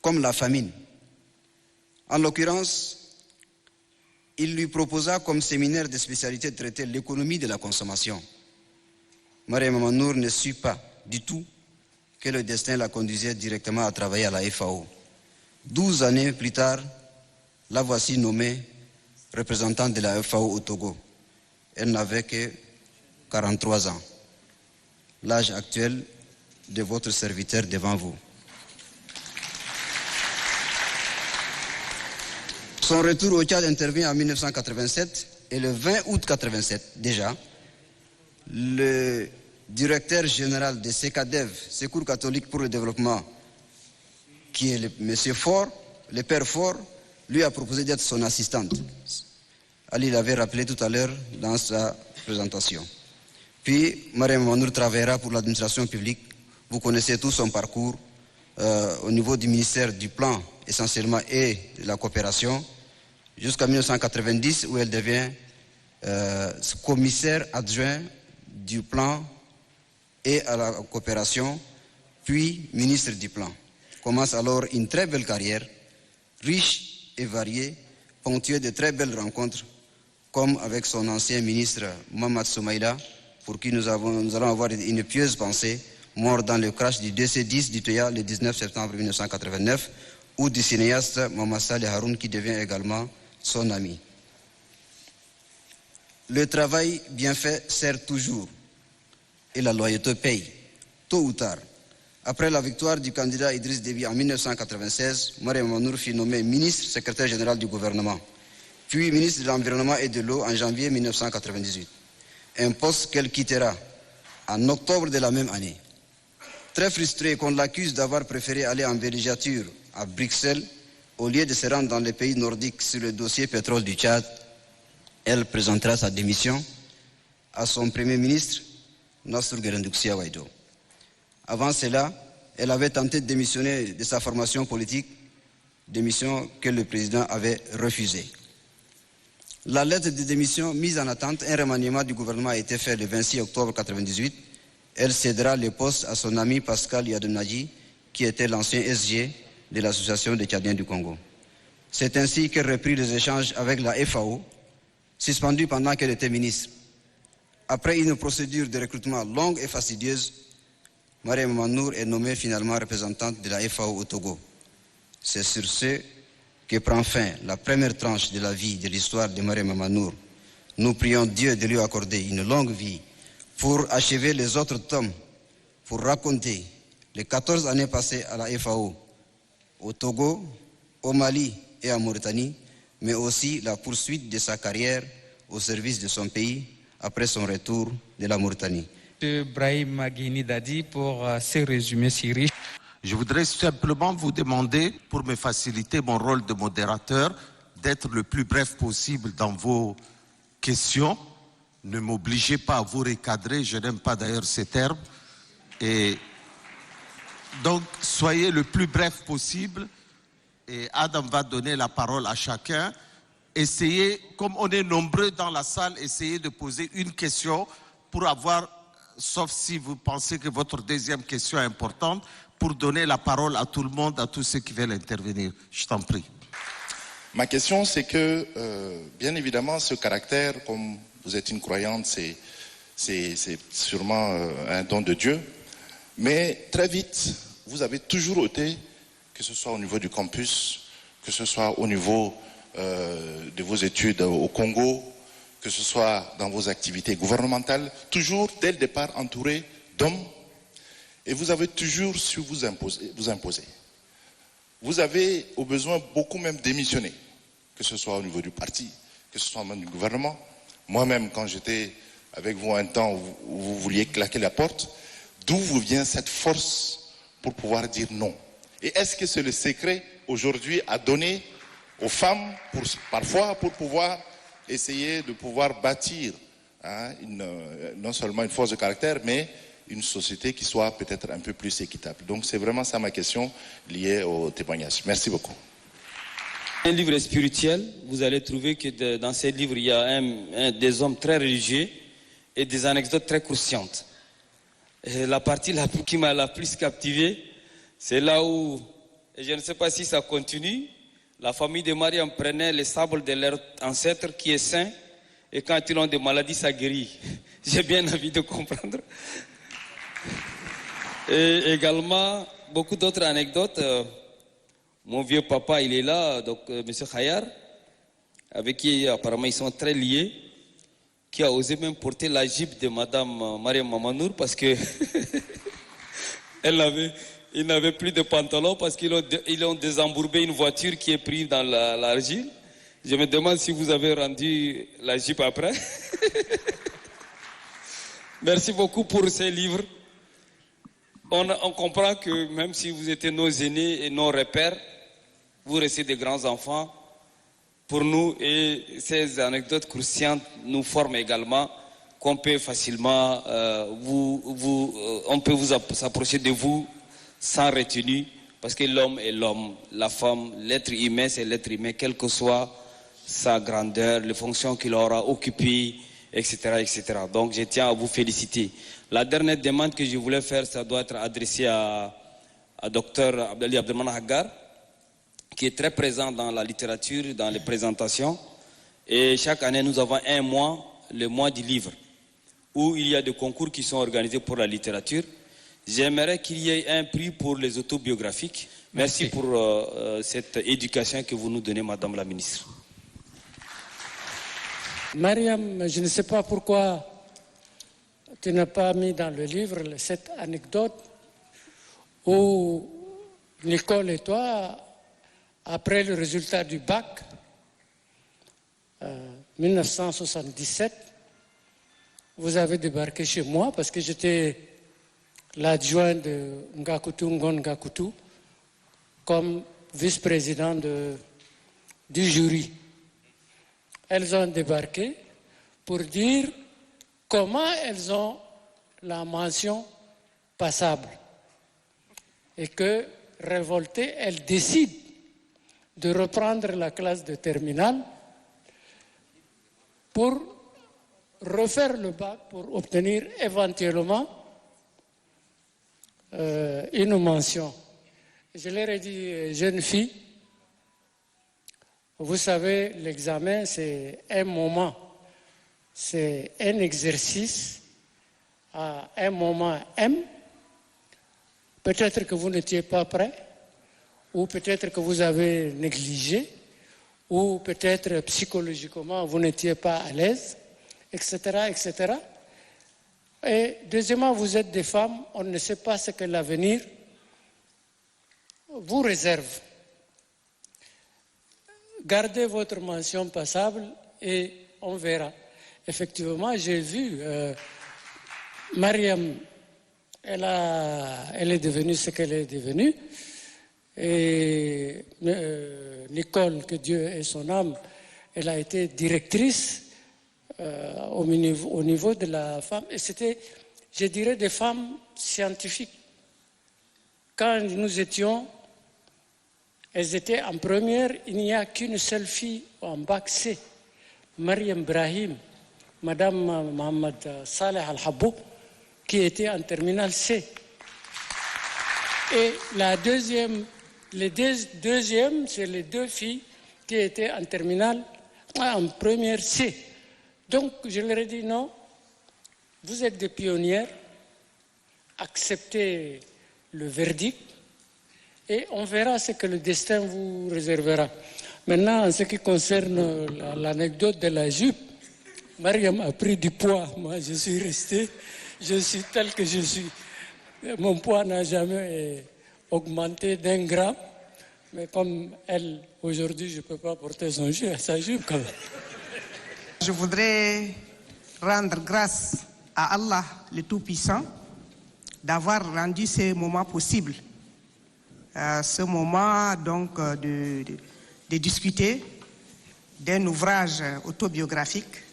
comme la famine. En l'occurrence, il lui proposa comme séminaire de spécialité de traiter l'économie de la consommation. Mariam Manour ne sut pas du tout que le destin la conduisait directement à travailler à la FAO. 12 années plus tard, la voici nommée représentante de la FAO au Togo. Elle n'avait que 43 ans, l'âge actuel de votre serviteur devant vous. Son retour au Tchad intervient en 1987 et le 20 août 1987, déjà, le directeur général de SECADEV, Secours catholique pour le développement, qui est le monsieur Faure, le père Faure, lui a proposé d'être son assistante. Ali l'avait rappelé tout à l'heure dans sa présentation. Puis, Mariam Manour travaillera pour l'administration publique. Vous connaissez tout son parcours au niveau du ministère du Plan, essentiellement, et de la coopération, jusqu'en 1990, où elle devient commissaire adjoint du Plan et à la coopération, puis ministre du Plan. Commence alors une très belle carrière, riche et variée, ponctuée de très belles rencontres, comme avec son ancien ministre Mohamed Soumaïla, pour qui nous allons avoir une pieuse pensée, mort dans le crash du DC-10 du TEA le 19 septembre 1989, ou du cinéaste Mohamed Saleh Haroun, qui devient également son ami. Le travail bien fait sert toujours, et la loyauté paye. Tôt ou tard, après la victoire du candidat Idriss Déby en 1996, Mariam Manour fut nommé ministre secrétaire général du gouvernement, puis ministre de l'Environnement et de l'Eau en janvier 1998, un poste qu'elle quittera en octobre de la même année. Très frustrée qu'on l'accuse d'avoir préféré aller en villégiature à Bruxelles au lieu de se rendre dans les pays nordiques sur le dossier pétrole du Tchad, elle présentera sa démission à son premier ministre, Nassir Guéréndouxia Ouaïdo. Avant cela, elle avait tenté de démissionner de sa formation politique, démission que le président avait refusée. La lettre de démission mise en attente, un remaniement du gouvernement a été fait le 26 octobre 1998. Elle cédera le poste à son ami Pascal Yadounaji, qui était l'ancien SG de l'Association des Tchadiens du Congo. C'est ainsi qu'elle reprit les échanges avec la FAO, suspendue pendant qu'elle était ministre. Après une procédure de recrutement longue et fastidieuse, Mariam Manour est nommée finalement représentante de la FAO au Togo. C'est sur ce que prend fin la première tranche de la vie de l'histoire de Mariam Manour. Nous prions Dieu de lui accorder une longue vie pour achever les autres tomes, pour raconter les 14 années passées à la FAO, au Togo, au Mali et en Mauritanie, mais aussi la poursuite de sa carrière au service de son pays après son retour de la Mauritanie. Brahim Guini Dadi pour ces résumés si riches. Je voudrais simplement vous demander, pour me faciliter mon rôle de modérateur, d'être le plus bref possible dans vos questions. Ne m'obligez pas à vous recadrer, je n'aime pas d'ailleurs ces termes. Et donc, soyez le plus bref possible. Et Adam va donner la parole à chacun. Essayez, comme on est nombreux dans la salle, essayez de poser une question pour avoir, sauf si vous pensez que votre deuxième question est importante, pour donner la parole à tout le monde, à tous ceux qui veulent intervenir. Je t'en prie. Ma question, c'est que, bien évidemment, ce caractère, comme vous êtes une croyante, c'est sûrement un don de Dieu. Mais très vite, vous avez toujours été, que ce soit au niveau du campus, que ce soit au niveau de vos études au Congo, que ce soit dans vos activités gouvernementales, toujours dès le départ entouré d'hommes, et vous avez toujours su vous imposer. Vous avez au besoin beaucoup même démissionné, que ce soit au niveau du parti, que ce soit même du gouvernement. Moi-même, quand j'étais avec vous un temps où vous vouliez claquer la porte, d'où vous vient cette force pour pouvoir dire non? Et est-ce que c'est le secret aujourd'hui à donner aux femmes, parfois pour pouvoir essayer de pouvoir bâtir non seulement une force de caractère, mais une société qui soit peut-être un peu plus équitable. Donc c'est vraiment ça ma question liée au témoignage. Merci beaucoup. Un livre spirituel, vous allez trouver que dans ces livres, il y a des hommes très religieux et des anecdotes très croustillantes. Et la partie qui m'a la plus captivé, c'est là où, et je ne sais pas si ça continue, la famille de Mariam prenait les sables de leur ancêtre qui est saint, et quand ils ont des maladies, ça guérit. J'ai bien envie de comprendre. Et également, beaucoup d'autres anecdotes. Mon vieux papa, il est là, donc M. Khayar, avec qui apparemment ils sont très liés, qui a osé même porter la jupe de Madame Mariam Manour parce que il n'avait plus de pantalon parce qu'ils ont désembourbé une voiture qui est prise dans l'argile. Je me demande si vous avez rendu la jupe après. Merci beaucoup pour ces livres. On comprend que même si vous étiez nos aînés et nos repères, vous restez des grands enfants pour nous, et ces anecdotes croustillantes nous forment également qu'on peut facilement on peut s'approcher de vous sans retenue, parce que l'homme est l'homme, la femme, l'être humain c'est l'être humain, quelle que soit sa grandeur, les fonctions qu'il aura occupées, etc., etc. Donc je tiens à vous féliciter. La dernière demande que je voulais faire, ça doit être adressé à Dr Abdali Abdelman Hagar, qui est très présent dans la littérature, dans les présentations. Et chaque année, nous avons un mois, le mois du livre, où il y a des concours qui sont organisés pour la littérature. J'aimerais qu'il y ait un prix pour les autobiographiques. Merci pour cette éducation que vous nous donnez, Madame la Ministre. Mariam, je ne sais pas pourquoi tu n'as pas mis dans le livre cette anecdote où Nicole et toi, après le résultat du bac, 1977, vous avez débarqué chez moi parce que j'étais l'adjoint de Ngakutu Ngon Ngakutu comme vice-président du jury. Elles ont débarqué pour dire comment elles ont la mention passable et que, révoltées, elles décident de reprendre la classe de terminale pour refaire le bac pour obtenir éventuellement une mention. Je leur ai dit, jeunes filles, vous savez, l'examen, c'est un moment, c'est un exercice à un moment M. Peut-être que vous n'étiez pas prêt, ou peut-être que vous avez négligé, ou peut-être psychologiquement vous n'étiez pas à l'aise, etc., etc. Et deuxièmement, vous êtes des femmes, on ne sait pas ce que l'avenir vous réserve. Gardez votre mention passable et on verra. Effectivement, j'ai vu Mariam, elle est devenue ce qu'elle est devenue. Et Nicole, que Dieu ait son âme, elle a été directrice au niveau de la femme. Et c'était, je dirais, des femmes scientifiques. Quand nous étions, elles étaient en première, il n'y a qu'une seule fille en bac C, Mariam Brahim, Madame Mohamed Saleh Al-Habou, qui était en terminale C. Et la deuxième, c'est les deux filles qui étaient en terminale, en première C. Donc, je leur ai dit non, vous êtes des pionnières, acceptez le verdict et on verra ce que le destin vous réservera. Maintenant, en ce qui concerne l'anecdote de la jupe, Mariam a pris du poids. Moi, je suis resté, je suis tel que je suis. Mon poids n'a jamais augmenté d'1 gramme. Mais comme elle, aujourd'hui, je ne peux pas porter sa jupe quand même. Je voudrais rendre grâce à Allah, le Tout-Puissant, d'avoir rendu ce moment possible. Ce moment, donc, de discuter d'un ouvrage autobiographique.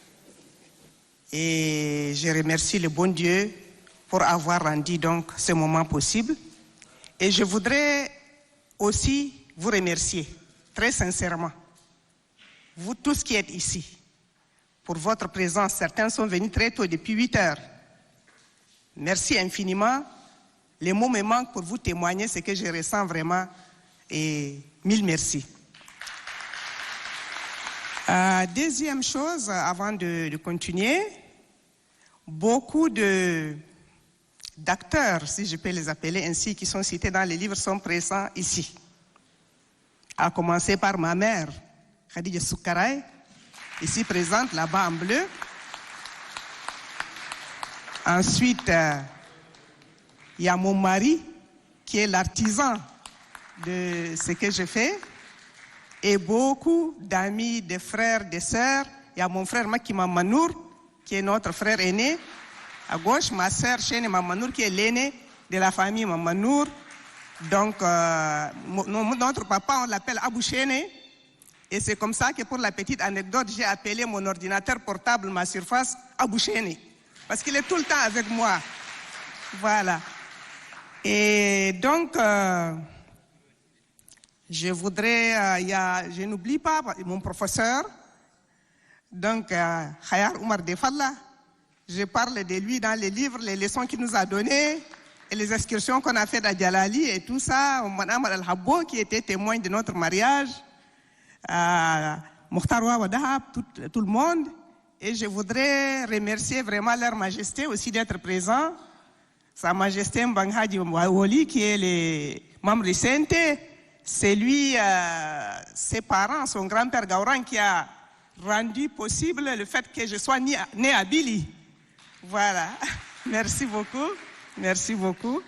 Et je remercie le bon Dieu pour avoir rendu donc ce moment possible. Et je voudrais aussi vous remercier très sincèrement, vous tous qui êtes ici, pour votre présence. Certains sont venus très tôt, depuis 8 heures. Merci infiniment. Les mots me manquent pour vous témoigner ce que je ressens vraiment. Et mille merci. Deuxième chose, avant de continuer, beaucoup d'acteurs, si je peux les appeler ainsi, qui sont cités dans les livres, sont présents ici. À commencer par ma mère, Khadija Soukaray, ici présente, là-bas en bleu. Ensuite, il y a mon mari, qui est l'artisan de ce que je fais. Et beaucoup d'amis, de frères, de sœurs. Il y a mon frère Maki Mamanour, qui est notre frère aîné. À gauche, ma sœur Chene Mamanour, qui est l'aîné de la famille Mamanour. Donc, notre papa, on l'appelle Abou Chene. Et c'est comme ça que, pour la petite anecdote, j'ai appelé mon ordinateur portable, ma surface, Abou Chene. Parce qu'il est tout le temps avec moi. Voilà. Et donc, je voudrais, je n'oublie pas mon professeur, donc Khayar Oumar Defalla. Je parle de lui dans les livres, les leçons qu'il nous a données et les excursions qu'on a faites à Djalali et tout ça. Madame Al-Habbo qui était témoin de notre mariage, Mokhtar Wadahab, tout le monde. Et je voudrais remercier vraiment leur majesté aussi d'être présent. Sa majesté Mbanghaji Wawoli qui est le membre du CNT. C'est lui, ses parents, son grand-père Gauran qui a rendu possible le fait que je sois né à Bili. Voilà. Merci beaucoup. Merci beaucoup.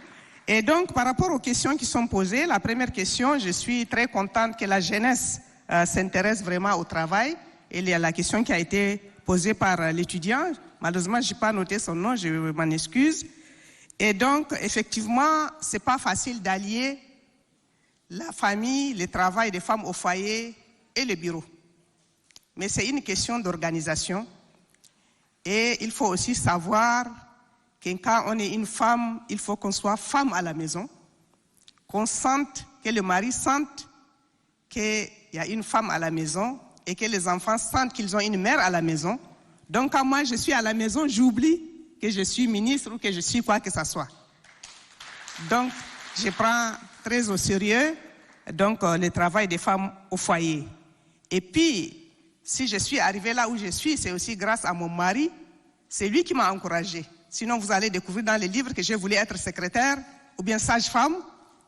Et donc, par rapport aux questions qui sont posées, la première question, je suis très contente que la jeunesse s'intéresse vraiment au travail. Et il y a la question qui a été posée par l'étudiant. Malheureusement, je n'ai pas noté son nom, je m'en excuse. Et donc, effectivement, ce n'est pas facile d'allier la famille, le travail des femmes au foyer et le bureau. Mais c'est une question d'organisation. Et il faut aussi savoir que quand on est une femme, il faut qu'on soit femme à la maison, qu'on sente, que le mari sente qu'il y a une femme à la maison et que les enfants sentent qu'ils ont une mère à la maison. Donc quand moi je suis à la maison, j'oublie que je suis ministre ou que je suis quoi que ce soit. Donc je prends très au sérieux donc, le travail des femmes au foyer. Et puis, si je suis arrivée là où je suis, c'est aussi grâce à mon mari. C'est lui qui m'a encouragée. Sinon, vous allez découvrir dans les livres que je voulais être secrétaire ou bien sage-femme.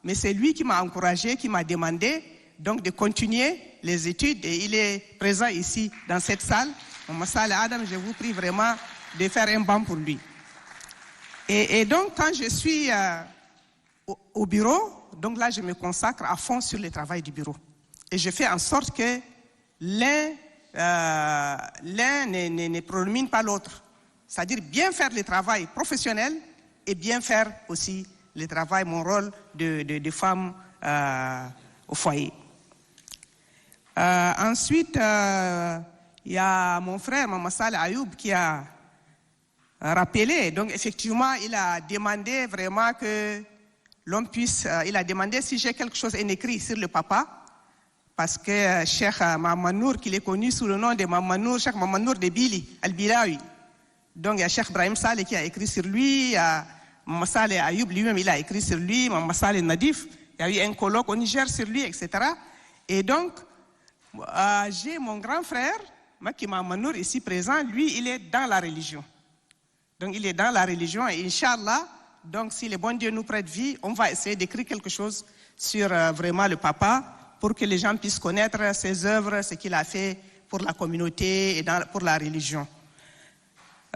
Mais c'est lui qui m'a encouragée, qui m'a demandé donc, de continuer les études. Et il est présent ici, dans cette salle. Maman Saleh Adam, je vous prie vraiment de faire un banc pour lui. Et donc, quand je suis au bureau, donc là, je me consacre à fond sur le travail du bureau. Et je fais en sorte que l'un ne prédomine pas l'autre. C'est-à-dire bien faire le travail professionnel et bien faire aussi le travail, mon rôle de femme au foyer. Ensuite, il y a mon frère, Maman Saleh Ayoub, qui a rappelé. Donc, effectivement, il a demandé vraiment que l'homme puisse... il a demandé si j'ai quelque chose en écrit sur le papa. Parce que Cheikh Mamanour, qu'il est connu sous le nom de Mamanour, Cheikh Mamanour de Bili, Al-Bilawi. Donc, il y a Cheikh Ibrahim Saleh qui a écrit sur lui, il y a Maman Saleh Ayoub lui-même, il a écrit sur lui, Maman Saleh Nadif, il y a eu un colloque au Niger sur lui, etc. Et donc, j'ai mon grand frère, Maki Mamanour, ici présent, lui, il est dans la religion. Donc, il est dans la religion et Inch'Allah, donc si le bon Dieu nous prête vie, on va essayer d'écrire quelque chose sur vraiment le papa pour que les gens puissent connaître ses œuvres, ce qu'il a fait pour la communauté et pour la religion.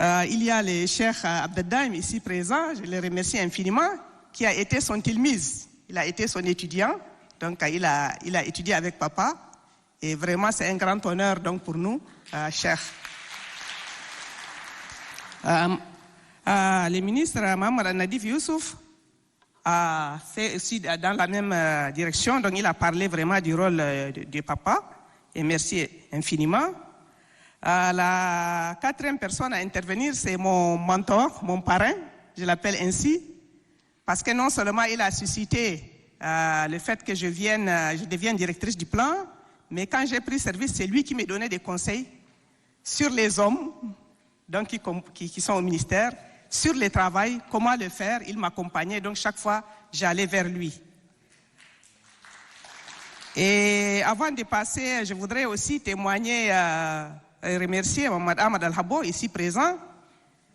Il y a le Cheikh Abdeldaim ici présent, je le remercie infiniment, qui a été son tilmiz. Il a été son étudiant, donc il a étudié avec papa. Et vraiment, c'est un grand honneur donc, pour nous, Cheikh. Le ministre Mohamed Nadif Youssouf a fait aussi dans la même direction, donc il a parlé vraiment du rôle du papa, et merci infiniment. La quatrième personne à intervenir, c'est mon mentor, mon parrain, je l'appelle ainsi, parce que non seulement il a suscité le fait que je devienne directrice du plan, mais quand j'ai pris service, c'est lui qui me donnait des conseils sur les hommes donc qui sont au ministère, sur le travail, comment le faire, il m'accompagnait, donc chaque fois, j'allais vers lui. Et avant de passer, je voudrais aussi témoigner et remercier Mohamed Ahmad Al-Habo, ici présent.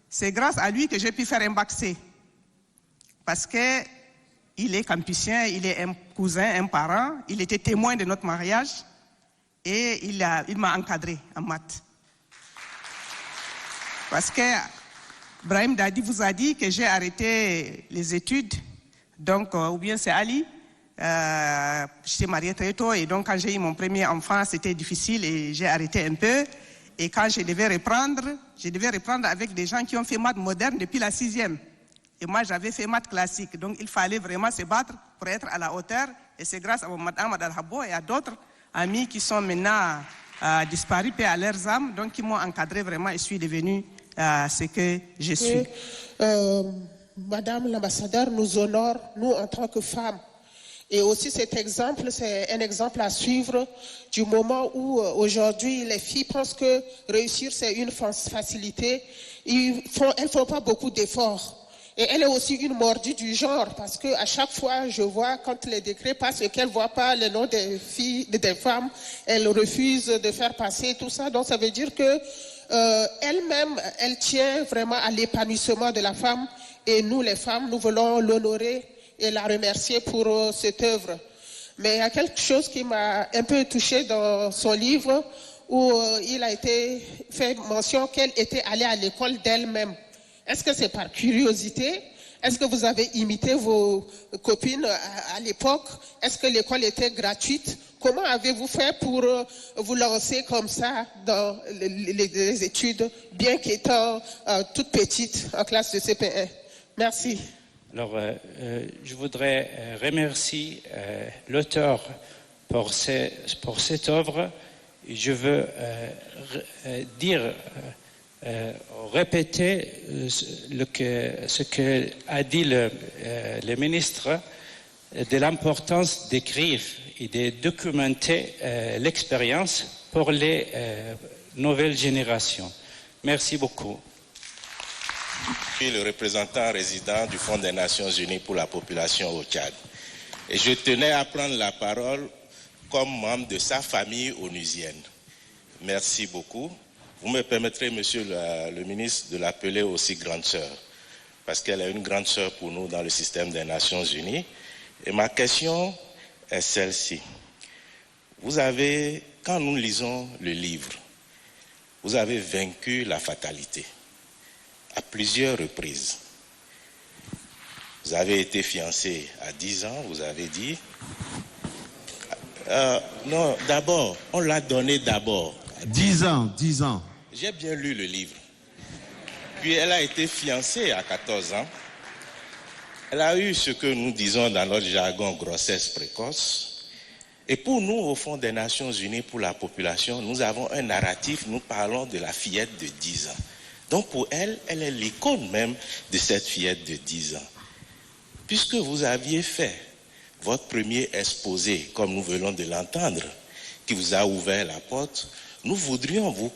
C'est grâce à lui que j'ai pu faire un bac C. Parce qu'il est campusien, il est un cousin, un parent, il était témoin de notre mariage et il m'a encadré en maths. Parce que Brahim Dadi vous a dit que j'ai arrêté les études, donc, ou bien c'est Ali. J'étais mariée très tôt et donc quand j'ai eu mon premier enfant, c'était difficile et j'ai arrêté un peu. Et quand je devais reprendre avec des gens qui ont fait maths moderne depuis la 6e. Et moi, j'avais fait maths classique. Donc, il fallait vraiment se battre pour être à la hauteur. Et c'est grâce à Mohamed Ahmad Al-Habo et à d'autres amis qui sont maintenant disparus, paix à leurs âmes, donc qui m'ont encadré vraiment et je suis devenue ce que je suis. Madame l'ambassadeur nous honore, nous, en tant que femmes. Et aussi cet exemple, c'est un exemple à suivre du moment où aujourd'hui les filles pensent que réussir c'est une facilité. Elles ne font pas beaucoup d'efforts. Et elle est aussi une mordue du genre parce que à chaque fois je vois quand les décrets passent et qu'elle ne voit pas le nom des filles, des femmes, elle refuse de faire passer tout ça. Donc ça veut dire que elle-même, elle tient vraiment à l'épanouissement de la femme et nous les femmes, nous voulons l'honorer et la remercier pour cette œuvre. Mais il y a quelque chose qui m'a un peu touchée dans son livre où il a été fait mention qu'elle était allée à l'école d'elle-même. Est-ce que c'est par curiosité? Est-ce que vous avez imité vos copines à l'époque? Est-ce que l'école était gratuite? Comment avez-vous fait pour vous lancer comme ça dans les études, bien qu'étant toute petite en classe de CP1? Merci. Alors, je voudrais remercier l'auteur pour cette œuvre. Je veux répéter ce qu'a dit le ministre de l'importance d'écrire et de documenter l'expérience pour les nouvelles générations. Merci beaucoup. Je suis le représentant résident du Fonds des Nations Unies pour la population au Tchad. Et je tenais à prendre la parole comme membre de sa famille onusienne. Merci beaucoup. Vous me permettrez, monsieur le ministre, de l'appeler aussi grande sœur, parce qu'elle est une grande sœur pour nous dans le système des Nations Unies. Et ma question est celle-ci. Vous avez, quand nous lisons le livre, vous avez vaincu la fatalité à plusieurs reprises. Vous avez été fiancé à 10 ans, vous avez dit. Non, d'abord, on l'a donné d'abord. 10 ans, 10 ans. J'ai bien lu le livre. Puis elle a été fiancée à 14 ans. Elle a eu ce que nous disons dans notre jargon grossesse précoce. Et pour nous, au Fonds des Nations Unies pour la population, nous avons un narratif, nous parlons de la fillette de 10 ans. Donc pour elle, elle est l'icône même de cette fillette de 10 ans. Puisque vous aviez fait votre premier exposé, comme nous venons de l'entendre, qui vous a ouvert la porte, nous voudrions vous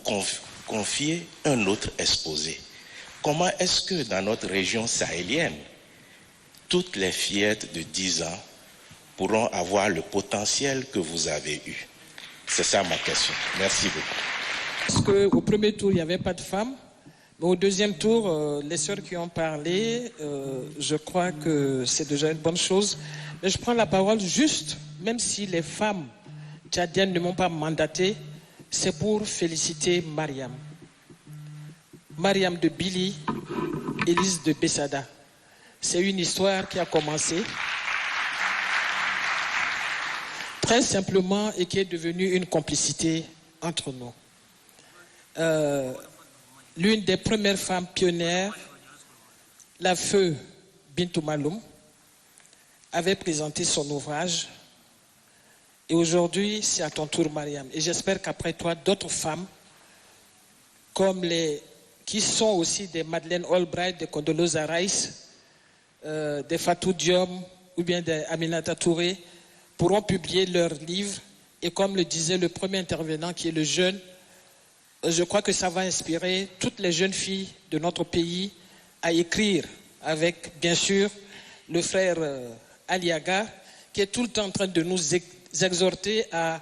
confier un autre exposé. Comment est-ce que dans notre région sahélienne, toutes les fillettes de 10 ans pourront avoir le potentiel que vous avez eu? C'est ça ma question. Merci beaucoup. Parce qu'au premier tour, il n'y avait pas de femmes. Mais au deuxième tour, les sœurs qui ont parlé, je crois que c'est déjà une bonne chose. Mais je prends la parole juste, même si les femmes tchadiennes ne m'ont pas mandaté, c'est pour féliciter Mariam. Mariam de Billy, Élise de Bessada. C'est une histoire qui a commencé très simplement et qui est devenue une complicité entre nous. L'une des premières femmes pionnières, la feu Bintou Maloum, avait présenté son ouvrage. Et aujourd'hui, c'est à ton tour, Mariam. Et j'espère qu'après toi, d'autres femmes, comme qui sont aussi des Madeleine Albright, des Condoleezza Rice, des Fatou Diom ou bien des Aminata Touré, pourront publier leurs livres. Et comme le disait le premier intervenant, qui est le jeune, je crois que ça va inspirer toutes les jeunes filles de notre pays à écrire avec, bien sûr, le frère Aliaga, qui est tout le temps en train de nous exhorter à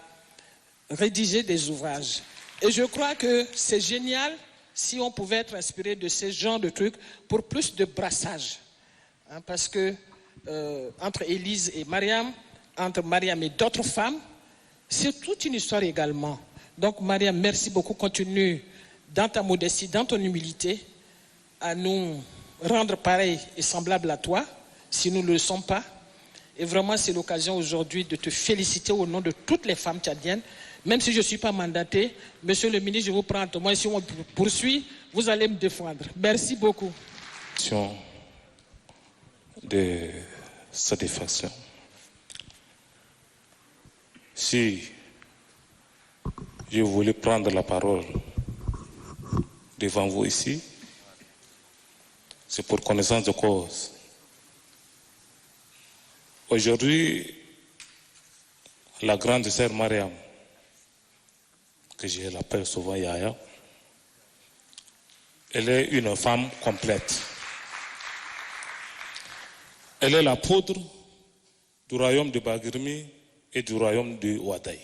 rédiger des ouvrages. Et je crois que c'est génial si on pouvait être inspiré de ce genre de trucs pour plus de brassage. Hein, parce que entre Élise et Mariam, entre Mariam et d'autres femmes, c'est toute une histoire également. Donc Mariam, merci beaucoup. Continue dans ta modestie, dans ton humilité, à nous rendre pareil et semblable à toi, si nous ne le sommes pas. Et vraiment, c'est l'occasion aujourd'hui de te féliciter au nom de toutes les femmes tchadiennes. Même si je ne suis pas mandaté, monsieur le ministre, je vous prends en témoin. Si on poursuit, vous allez me défendre. Merci beaucoup. De satisfaction. Si je voulais prendre la parole devant vous ici, c'est pour connaissance de cause. Aujourd'hui, la grande sœur Mariam, que je l'appelle souvent Yaya, elle est une femme complète. Elle est la poudre du royaume de Bagirmi et du royaume de Ouadaï.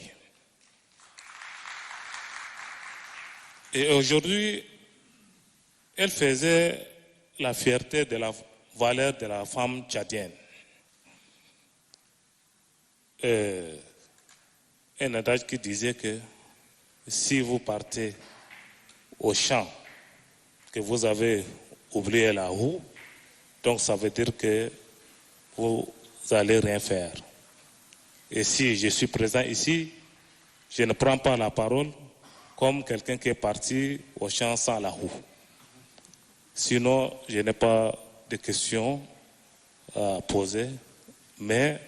Et aujourd'hui, elle faisait la fierté de la valeur de la femme tchadienne. Un adage qui disait que si vous partez au champ que vous avez oubliez la roue, donc ça veut dire que vous n'allez rien faire. Et si je suis présent ici, je ne prends pas la parole comme quelqu'un qui est parti au champ sans la roue. Sinon, je n'ai pas de questions à poser, mais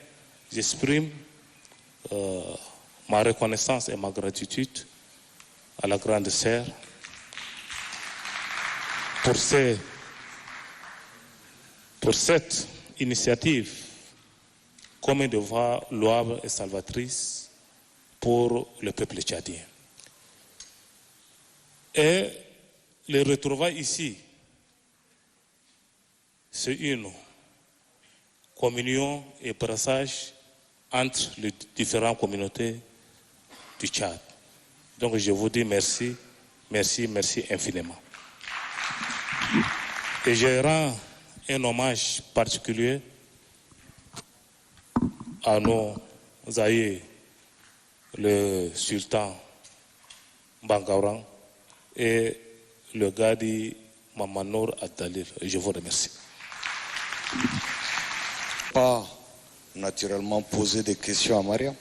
j'exprime ma reconnaissance et ma gratitude à la grande sœur pour cette initiative comme une devoir louable et salvatrice pour le peuple tchadien. Et les retrouvailles ici, c'est une communion et brassage entre les différentes communautés du Tchad. Donc je vous dis merci, merci, merci infiniment. Et je rends un hommage particulier à nos aïeux, le sultan Bangaurang et le Gadi Mamanour Ad-Dalil. Je vous remercie. Pas naturellement poser des questions à Mariam,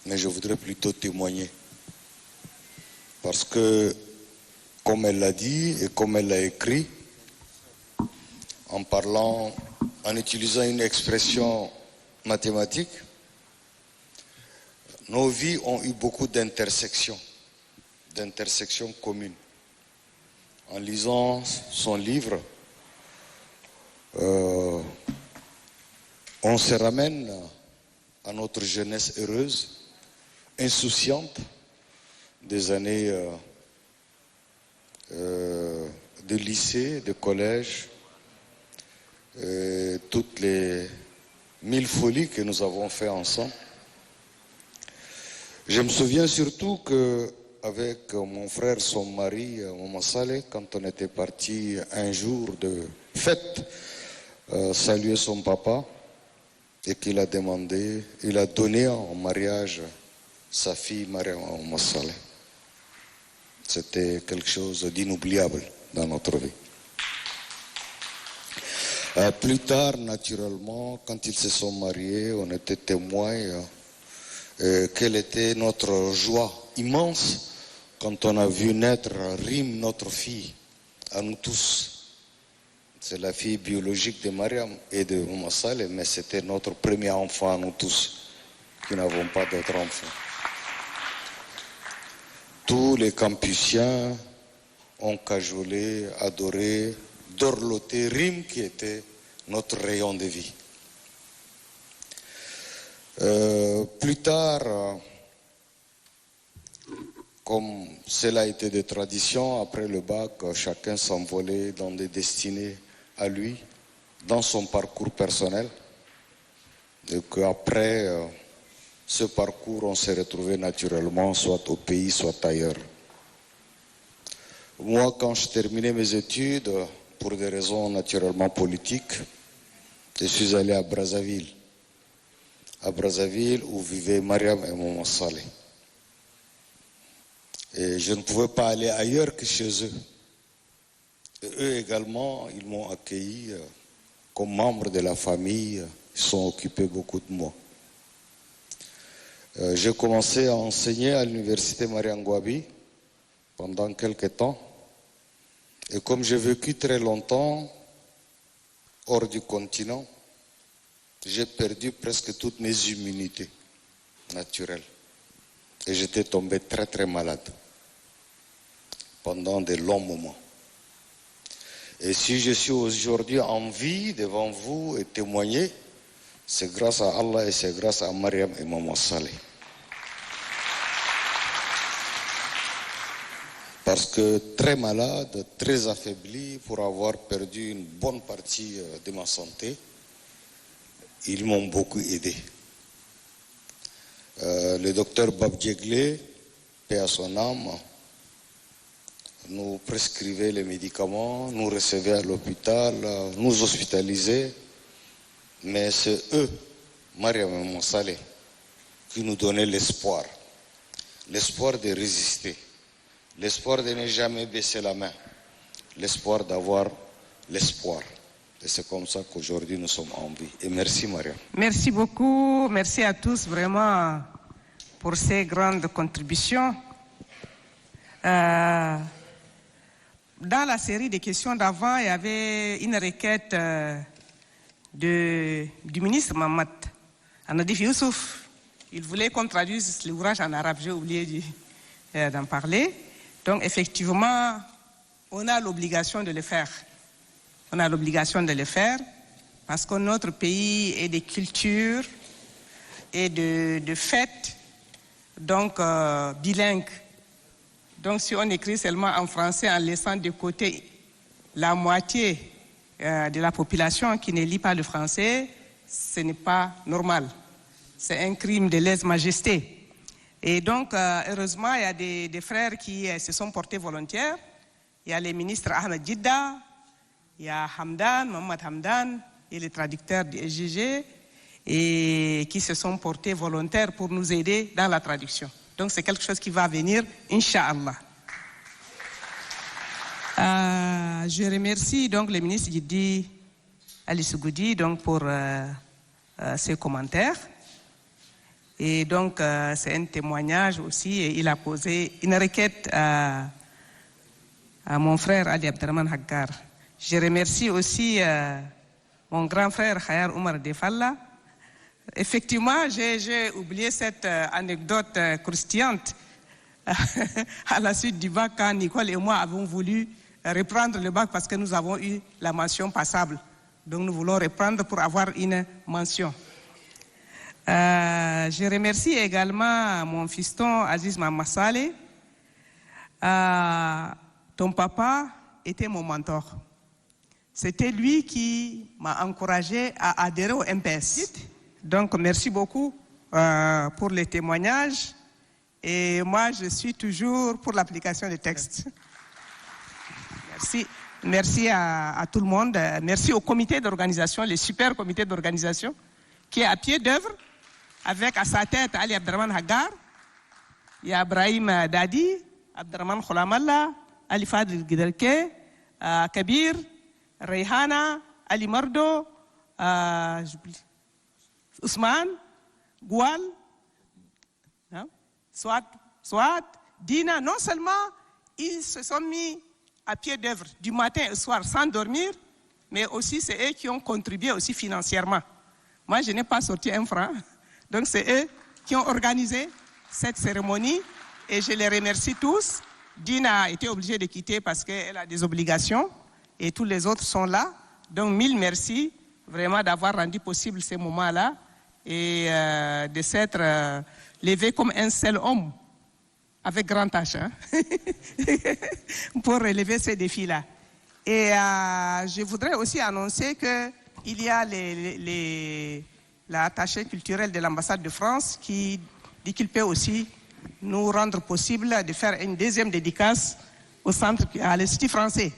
mais je voudrais plutôt témoigner. Parce que, comme elle l'a dit et comme elle l'a écrit, en utilisant une expression mathématique, nos vies ont eu beaucoup d'intersections communes. En lisant son livre, on se ramène à notre jeunesse heureuse, insouciante, des années de lycée, de collège, toutes les 1000 folies que nous avons fait ensemble. Je me souviens surtout qu'avec mon frère, son mari, Maman Saleh, quand on était parti un jour de fête, saluer son papa, et qu'il a demandé, il a donné en mariage sa fille Mariam Maman Saleh. C'était quelque chose d'inoubliable dans notre vie. Plus tard, naturellement, quand ils se sont mariés, on était témoins quelle était notre joie immense quand on a vu naître Rim, notre fille, à nous tous. C'est la fille biologique de Mariam et de Maman Saleh, mais c'était notre premier enfant à nous tous, qui n'avons pas d'autres enfants. Tous les campusiens ont cajolé, adoré, dorloté Rim, qui était notre rayon de vie. Plus tard, comme cela a été de tradition, après le bac, chacun s'envolait dans des destinées à lui, dans son parcours personnel. Et qu'après ce parcours, on s'est retrouvé naturellement soit au pays, soit ailleurs. Moi, quand je terminais mes études, pour des raisons naturellement politiques, je suis allé à Brazzaville. À Brazzaville, où vivaient Mariam et Maman Saleh. Et je ne pouvais pas aller ailleurs que chez eux. Et eux également, ils m'ont accueilli comme membre de la famille. Ils sont occupés beaucoup de moi. J'ai commencé à enseigner à l'université Mariam Ngouabi pendant quelques temps. Et comme j'ai vécu très longtemps hors du continent, j'ai perdu presque toutes mes immunités naturelles. Et j'étais tombé très très malade pendant de longs moments. Et si je suis aujourd'hui en vie devant vous et témoigner, c'est grâce à Allah et c'est grâce à Mariam et Maman Saleh. Parce que très malade, très affaibli, pour avoir perdu une bonne partie de ma santé, ils m'ont beaucoup aidé. Le docteur Bab Djeglé, paix à son âme, nous prescrivait les médicaments, nous recevait à l'hôpital, nous hospitalisait. Mais c'est eux, Mariam et Maman Saleh, qui nous donnaient l'espoir. L'espoir de résister. L'espoir de ne jamais baisser la main. L'espoir d'avoir l'espoir. Et c'est comme ça qu'aujourd'hui nous sommes en vie. Et merci Maria. Merci beaucoup, merci à tous vraiment pour ces grandes contributions. Dans la série des questions d'avant, il y avait une requête du ministre Mamad Anadif Youssouf. Il voulait qu'on traduise l'ouvrage en arabe, j'ai oublié d'en parler. Donc effectivement, on a l'obligation de le faire. On a l'obligation de le faire parce que notre pays est de culture et de fêtes, donc bilingue. Donc si on écrit seulement en français en laissant de côté la moitié de la population qui ne lit pas le français, ce n'est pas normal. C'est un crime de lèse-majesté. Et donc, heureusement, il y a des frères qui se sont portés volontaires. Il y a les ministres Ahmed Jidda, il y a Hamdan, Mohamed Hamdan, et les traducteurs du SGG, et qui se sont portés volontaires pour nous aider dans la traduction. Donc, c'est quelque chose qui va venir, Inch'Allah. Je remercie donc le ministre Jiddi Ali Sougoudi donc pour ses commentaires. Et donc, c'est un témoignage aussi. Et il a posé une requête à mon frère Ali Abdraman Haggar. Je remercie aussi mon grand frère Khayar Omar Defalla. Effectivement, j'ai oublié cette anecdote croustillante à la suite du bac quand Nicole et moi avons voulu reprendre le bac parce que nous avons eu la mention passable. Donc nous voulons reprendre pour avoir une mention. Je remercie également mon fiston Aziz Mamassale. Ton papa était mon mentor. C'était lui qui m'a encouragé à adhérer au MPS. Donc merci beaucoup pour les témoignages. Et moi, je suis toujours pour l'application des textes. Merci. Merci à tout le monde. Merci au comité d'organisation, le super comité d'organisation, qui est à pied d'œuvre, avec à sa tête Ali Abdraman Haggar, il y a Ibrahim Dadi, Abdraman Kholamallah, Ali Fadil Gidelke, Kabir, Rayhana, Ali Mardo, Ousmane, Goual, Swat, Dina. Non seulement ils se sont mis à pied d'œuvre du matin au soir sans dormir, mais aussi c'est eux qui ont contribué aussi financièrement. Moi, je n'ai pas sorti un franc. Donc c'est eux qui ont organisé cette cérémonie et je les remercie tous. Dina a été obligée de quitter parce qu'elle a des obligations et tous les autres sont là. Donc mille merci vraiment d'avoir rendu possible ces moments-là et de s'être levé comme un seul homme avec grand H pour relever ces défis-là. Et je voudrais aussi annoncer qu'il y a l'attaché culturel de l'ambassade de France qui dit qu'il peut aussi nous rendre possible de faire une deuxième dédicace au centre, à l'Institut français.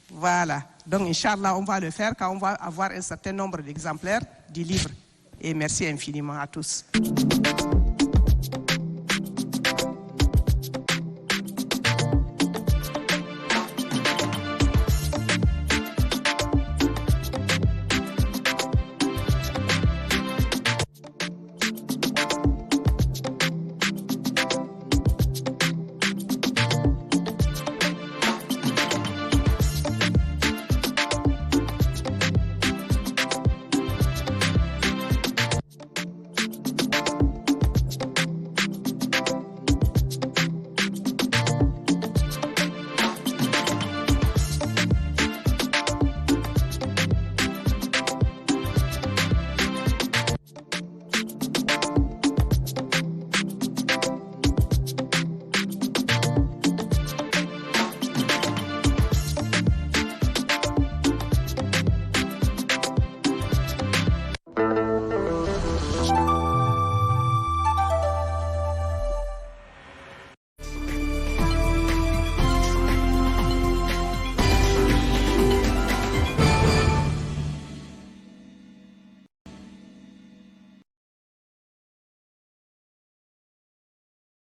Voilà. Donc, Inch'Allah, on va le faire quand on va avoir un certain nombre d'exemplaires du livre. Et merci infiniment à tous.